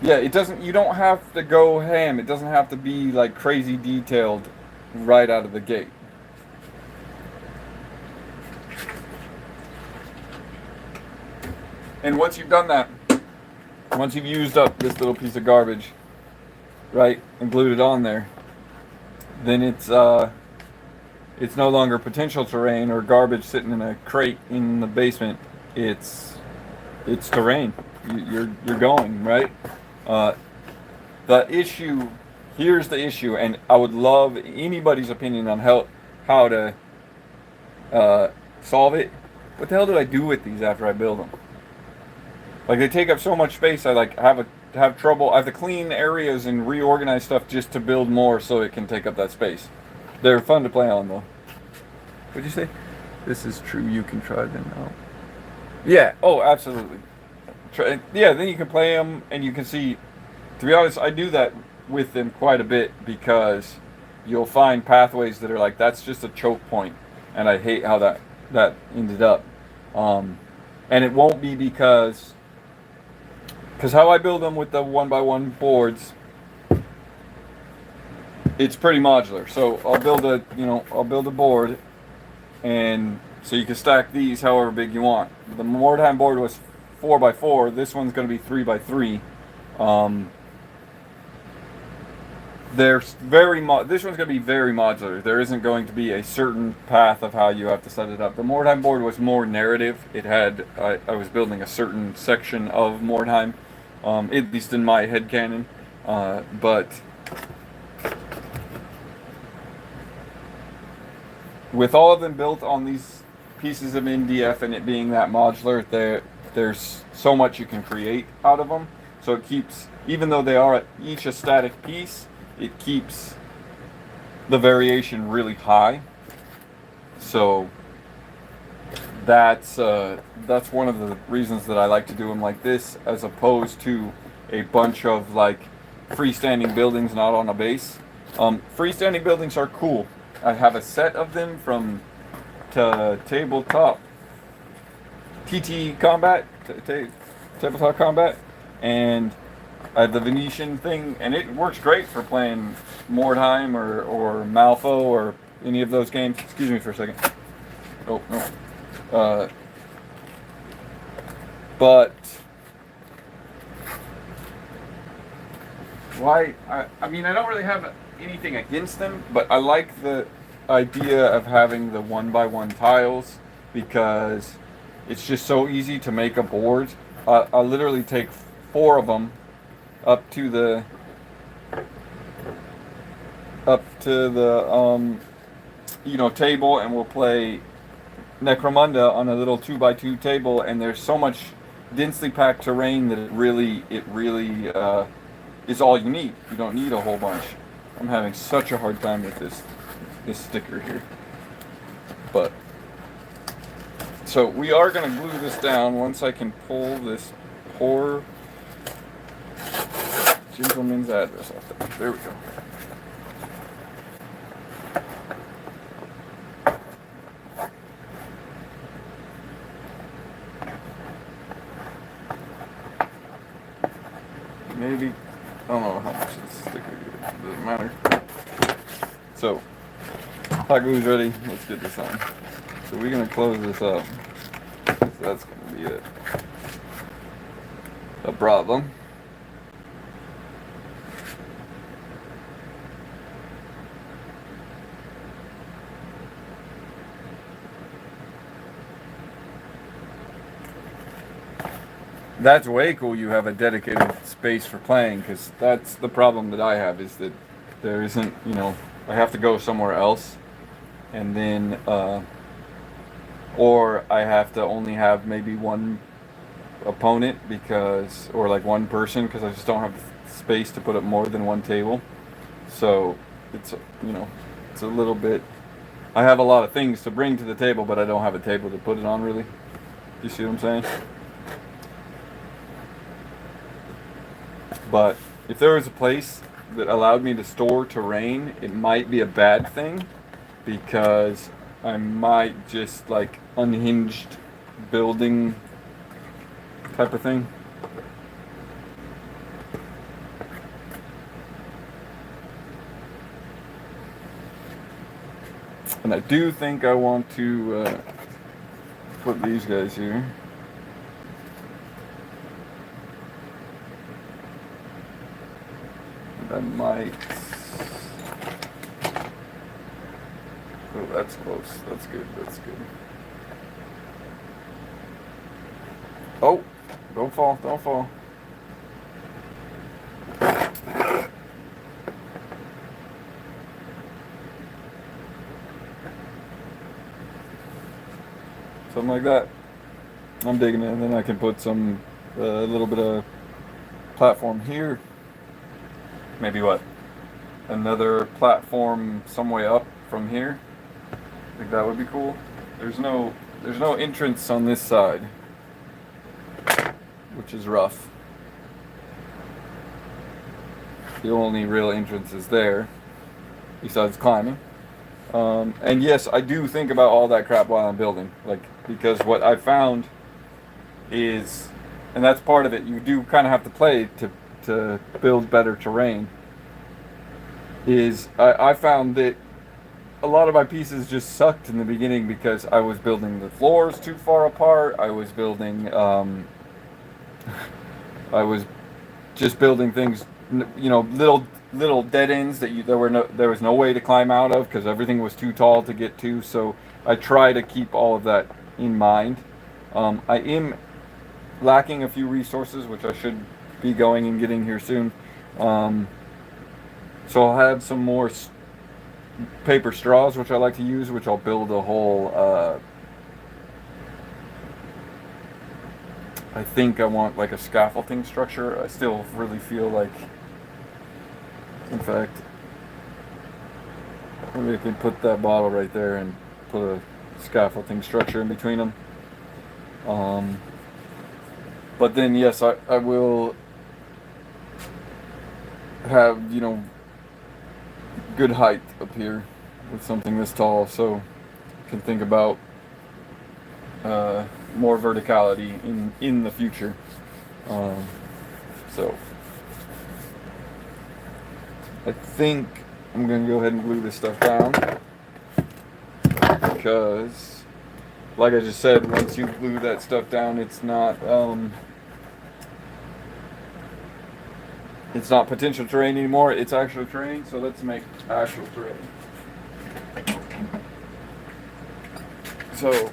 yeah, you don't have to go ham. It doesn't have to be like crazy detailed right out of the gate. And once you've done that, once you've used up this little piece of garbage, right, and glued it on there, then it's no longer potential terrain or garbage sitting in a crate in the basement. It's terrain. You're going, right? The issue here's the issue, and I would love anybody's opinion on how to solve it. What the hell do I do with these after I build them? Like, they take up so much space. I like have trouble. I have to clean areas and reorganize stuff just to build more so it can take up that space. They're fun to play on though. What'd you say? This is true. You can try them out. Yeah. Oh, absolutely. Yeah. Then you can play them and you can see. To be honest, I do that with them quite a bit because you'll find pathways that are like that's just a choke point, and I hate how that ended up. And it won't be because how I build them with the 1x1 boards, it's pretty modular. So I'll build a board, and so you can stack these however big you want. The Mordheim board was 4x4. This one's going to be 3x3. This one's going to be very modular. There isn't going to be a certain path of how you have to set it up. The Mordheim board was more narrative. It had I was building a certain section of Mordheim, at least in my headcanon. But with all of them built on these pieces of MDF and it being that modular, there's so much you can create out of them. So it keeps, even though they are each a static piece, it keeps the variation really high. So that's one of the reasons that I like to do them like this, as opposed to a bunch of like freestanding buildings not on a base. Freestanding buildings are cool. I have a set of them from tabletop TT combat, tabletop combat, and I have the Venetian thing, and it works great for playing Mordheim or Malfo or any of those games. Excuse me for a second. Oh, no. But why? I mean, I don't really have anything against them, but I like the idea of having the 1x1 tiles because it's just so easy to make a board. I literally take 4 of them up to the table, and we'll play Necromunda on a little 2x2 table, and there's so much densely packed terrain that it really is all you need. You don't need a whole bunch. I'm having such a hard time with this sticker here. But so we are going to glue this down once I can pull this poor gentleman's address off there. There we go. Maybe, I don't know how much this sticker is. It doesn't matter. So, hot glue's ready. Let's get this on. So we're going to close this up. So that's going to be a problem. That's way cool. You have a dedicated space for playing, because that's the problem that I have, is that there isn't, I have to go somewhere else, and then, or I have to only have maybe one opponent or like one person, because I just don't have space to put up more than one table. So it's, it's a little bit, I have a lot of things to bring to the table, but I don't have a table to put it on, really. You see what I'm saying? But if there was a place that allowed me to store terrain, it might be a bad thing, because I might just like unhinged building type of thing. And I do think I want to put these guys here. I might. Oh, that's close. That's good. That's good. Oh, don't fall. Don't fall. something like that. I'm digging it. And then I can put some a little bit of platform here. Maybe what? Another platform some way up from here. I think that would be cool. There's no entrance on this side, which is rough. The only real entrance is there, besides climbing. And yes, I do think about all that crap while I'm building, like, because what I found is, and that's part of it, you do kind of have to play to build better terrain, is I found that a lot of my pieces just sucked in the beginning because I was building the floors too far apart. I was building, I was just building things, you know, little dead ends that there was no way to climb out of because everything was too tall to get to. So I try to keep all of that in mind. I am lacking a few resources, which I should be going and getting here soon. So I'll have some more paper straws, which I like to use, which I'll build a whole, I think I want like a scaffolding structure. I still really feel like, in fact, maybe I can put that bottle right there and put a scaffolding structure in between them. But then yes, I will have, you know, good height up here with something this tall, so I can think about more verticality in the future. So I think I'm gonna go ahead and glue this stuff down because, like I just said, once you glue that stuff down, it's not potential terrain anymore, it's actual terrain. So let's make actual terrain. So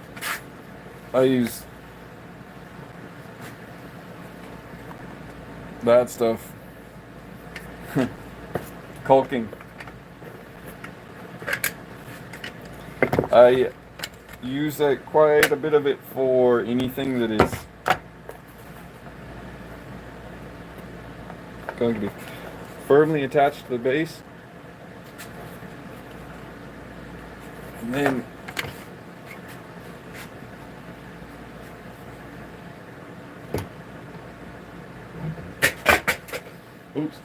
I use that stuff. Caulking. I use that quite a bit of it for anything that is going to be firmly attached to the base. And then oops.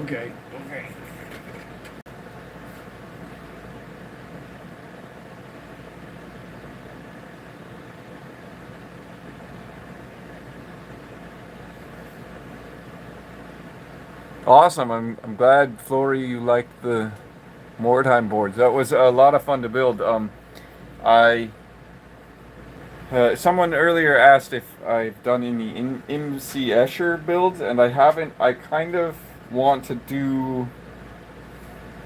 Okay. Awesome. I'm glad, Flory, you liked the Mordheim boards. That was a lot of fun to build. Someone earlier asked if I've done any MC Escher builds, and I haven't. I kind of want to do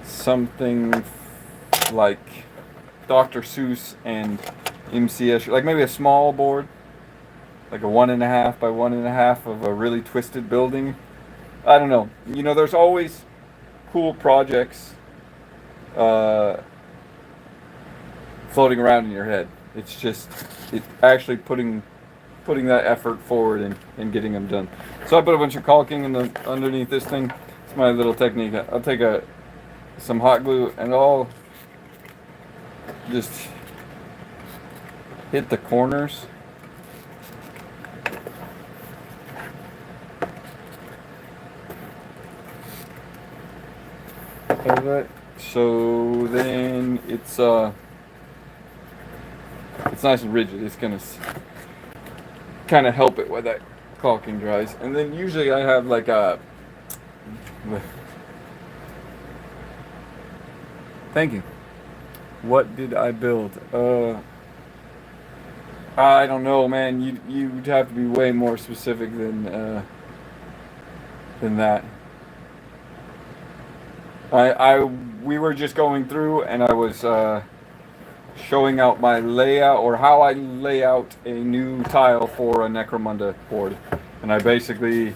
something like Dr. Seuss and MC Escher, like maybe a small board, like a 1.5 by 1.5 of a really twisted building. I don't know. You know, there's always cool projects floating around in your head. It's just actually putting that effort forward and getting them done. So I put a bunch of caulking underneath this thing. It's my little technique. I'll take some hot glue and I'll just hit the corners. Of it. So then it's nice and rigid. It's gonna kind of help it while that caulking dries. And then usually I have like a thank you. What did I build? I don't know, man. You'd have to be way more specific than that. We were just going through and I was showing out my layout, or how I lay out a new tile for a necromunda board. And I basically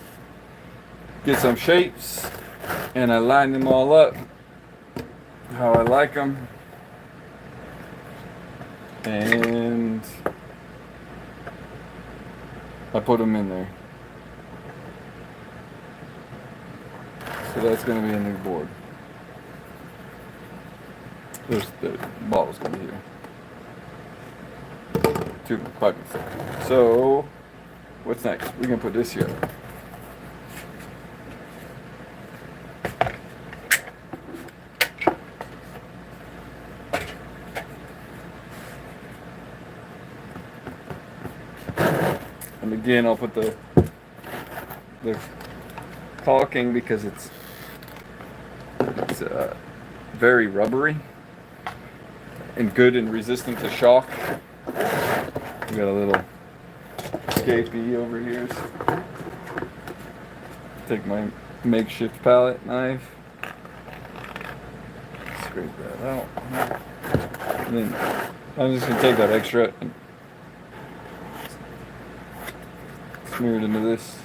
get some shapes and I line them all up how I like them, and I put them in there. So that's going to be a new board. The bottle's going to be here. 5 minutes. So, what's next? We're going to put this here. And again, I'll put the caulking because it's very rubbery and good and resistant to shock. We got a little escapee over here. So take my makeshift palette knife, scrape that out, and then I'm just gonna take that extra and smear it into this.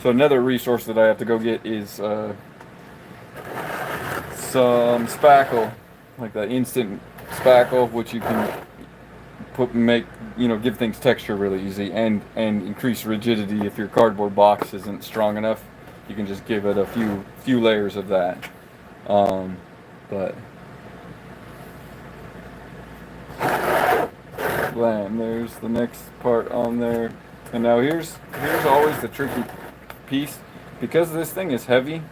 So another resource that I have to go get is some spackle, like that instant spackle, which you can give things texture really easy and increase rigidity. If your cardboard box isn't strong enough, you can just give it a few layers of that. But blam, there's the next part on there. And now here's always the tricky piece. Because this thing is heavy,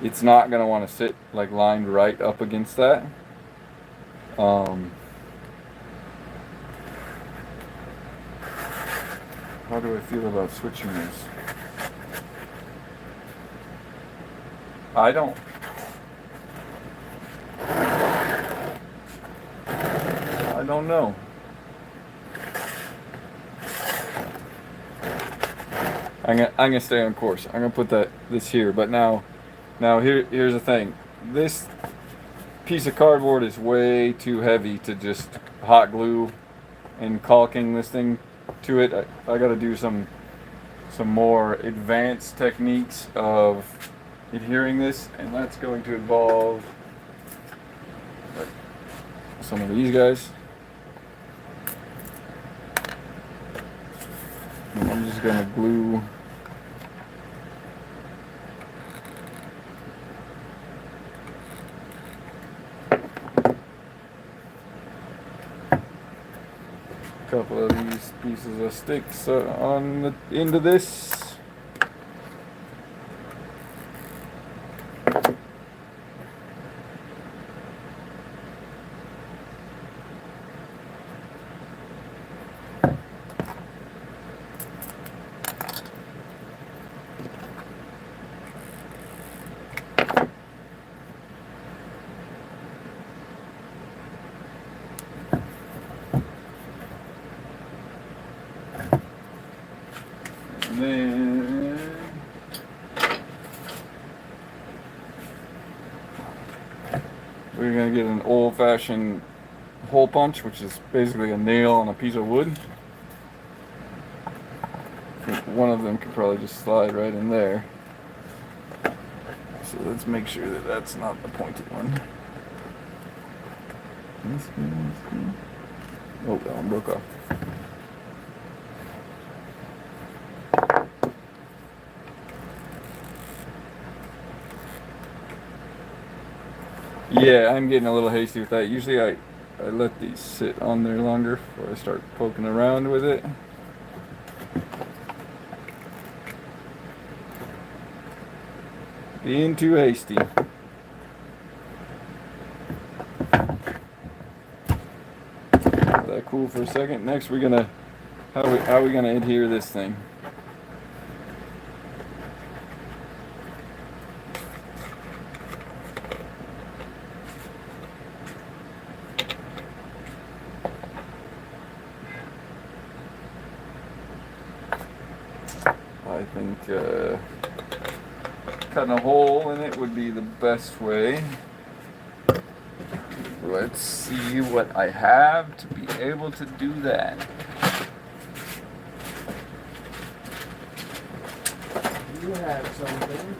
it's not going to want to sit like lined right up against that. How do I feel about switching this? I don't know. I'm gonna stay on course. I'm gonna put this here. But now here's the thing. This piece of cardboard is way too heavy to just hot glue and caulking this thing to it. I got to do some more advanced techniques of adhering this, and that's going to involve like some of these guys. And I'm just going to glue a couple of these pieces of sticks on the end of this. And then we're going to get an old-fashioned hole punch, which is basically a nail on a piece of wood. One of them could probably just slide right in there. So let's make sure that that's not the pointed one. Oh, that one broke off. Yeah, I'm getting a little hasty with that. Usually I let these sit on there longer before I start poking around with it. Being too hasty. Let that cool for a second. Next we're gonna how are we gonna adhere this thing? I think cutting a hole in it would be the best way. let's see what I have to be able to do that. You have something.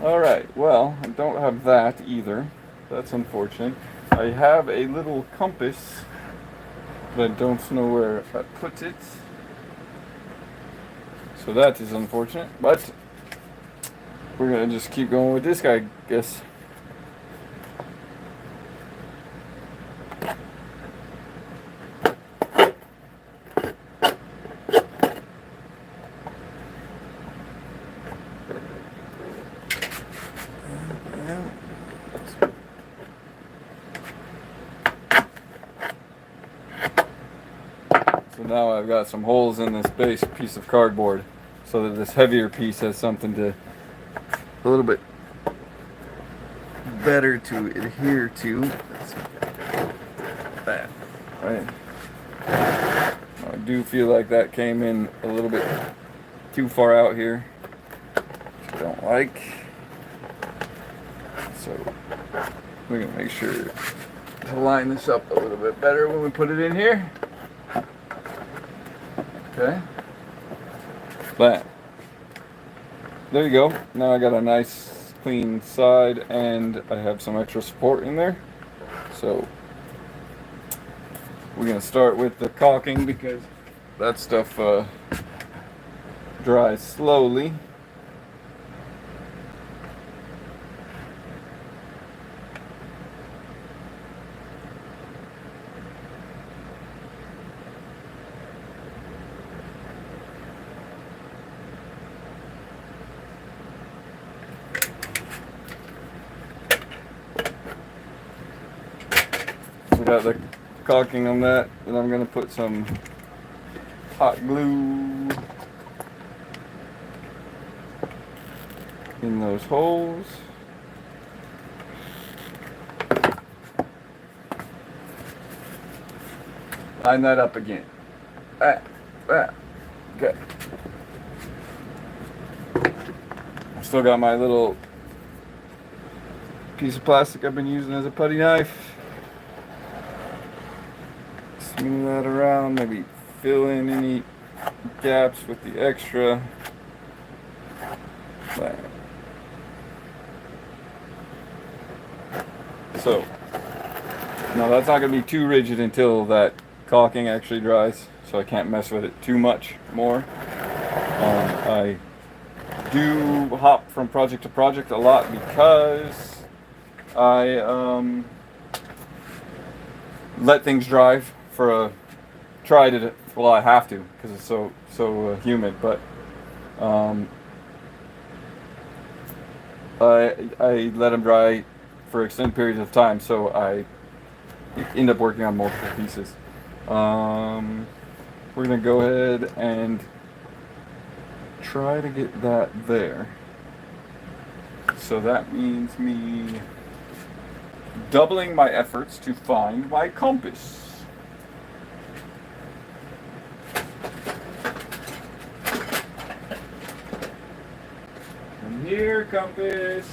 Alright, well, I don't have that either. That's unfortunate. I have a little compass, but I don't know where I put it. So that is unfortunate, but we're gonna just keep going with this guy, I guess. So now I've got some holes in this base piece of cardboard so that this heavier piece has something to a little bit better to adhere to. That, right? I do feel like that came in a little bit too far out here, which I don't like. So we're gonna make sure to line this up a little bit better when we put it in here. Okay. But there you go. Now I got a nice clean side and I have some extra support in there. So we're gonna start with the caulking because that stuff dries slowly. We got the caulking on that, and I'm gonna put some hot glue in those holes. Line that up again. Okay. I've still got my little piece of plastic I've been using as a putty knife. Smooth that around, maybe fill in any gaps with the extra. So, now that's not going to be too rigid until that caulking actually dries, so I can't mess with it too much more. I do hop from project to project a lot because I let things dry for a try to, well, I have to because it's so humid, but I let them dry for extended periods of time, so I end up working on multiple pieces. We're gonna go ahead and try to get that there. So that means me doubling my efforts to find my compass. Come here, compass.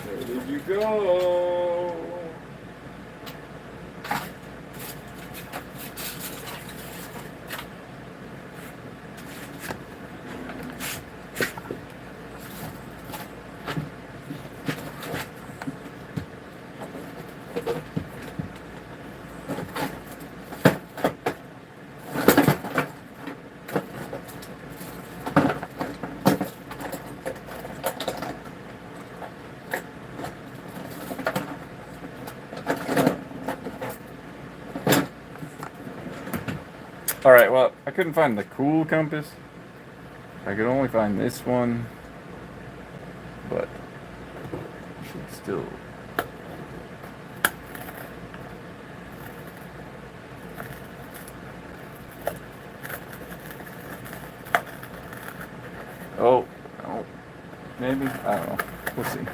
Where did you go? Alright, well, I couldn't find the cool compass. I could only find this one. But I should still. Oh, maybe? I don't know. We'll see.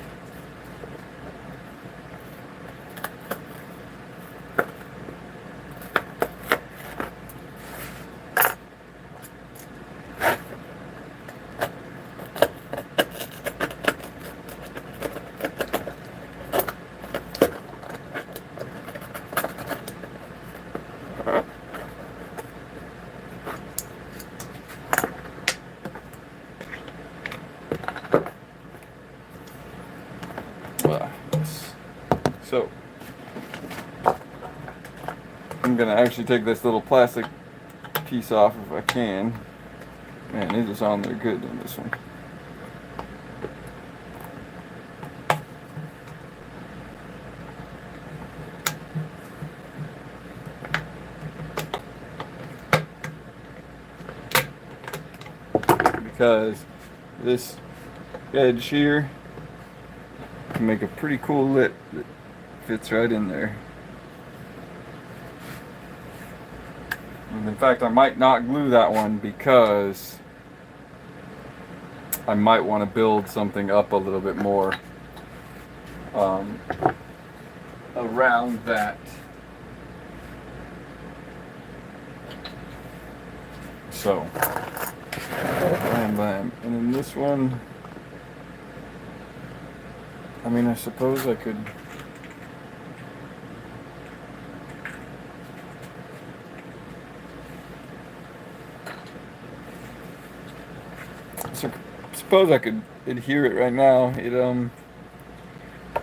So, I'm gonna actually take this little plastic piece off if I can. Man, it is on there good on this one. Because this edge here can make a pretty cool lip that fits right in there. And in fact, I might not glue that one because I might want to build something up a little bit more around that. So, bam, bam. And then this one, I mean, I suppose I could. Suppose I could adhere it right now.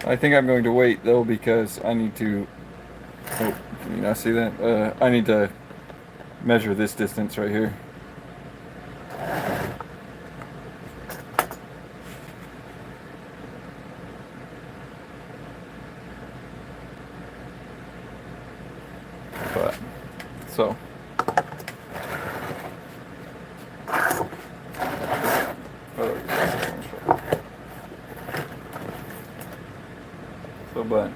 I think I'm going to wait though because I need to. Oh, can you not see that? I need to measure this distance right here. But so. But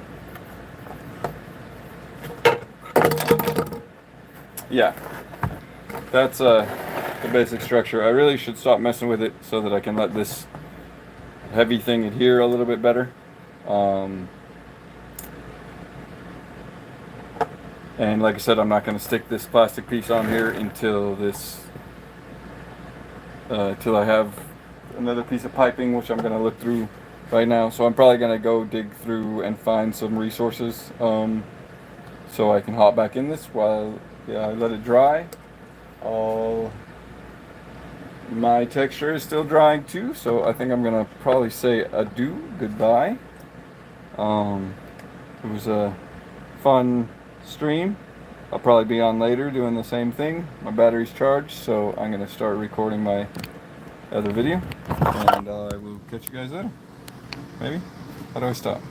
yeah, that's the basic structure. I really should stop messing with it so that I can let this heavy thing adhere a little bit better. And like I said, I'm not going to stick this plastic piece on here until till I have another piece of piping, which I'm going to look through right now. So I'm probably going to go dig through and find some resources so I can hop back in this while I let it dry. My texture is still drying too, so I think I'm going to probably say goodbye. It was a fun stream. I'll probably be on later doing the same thing. My battery's charged, so I'm going to start recording my other video, and I will catch you guys later. Maybe? How do I stop?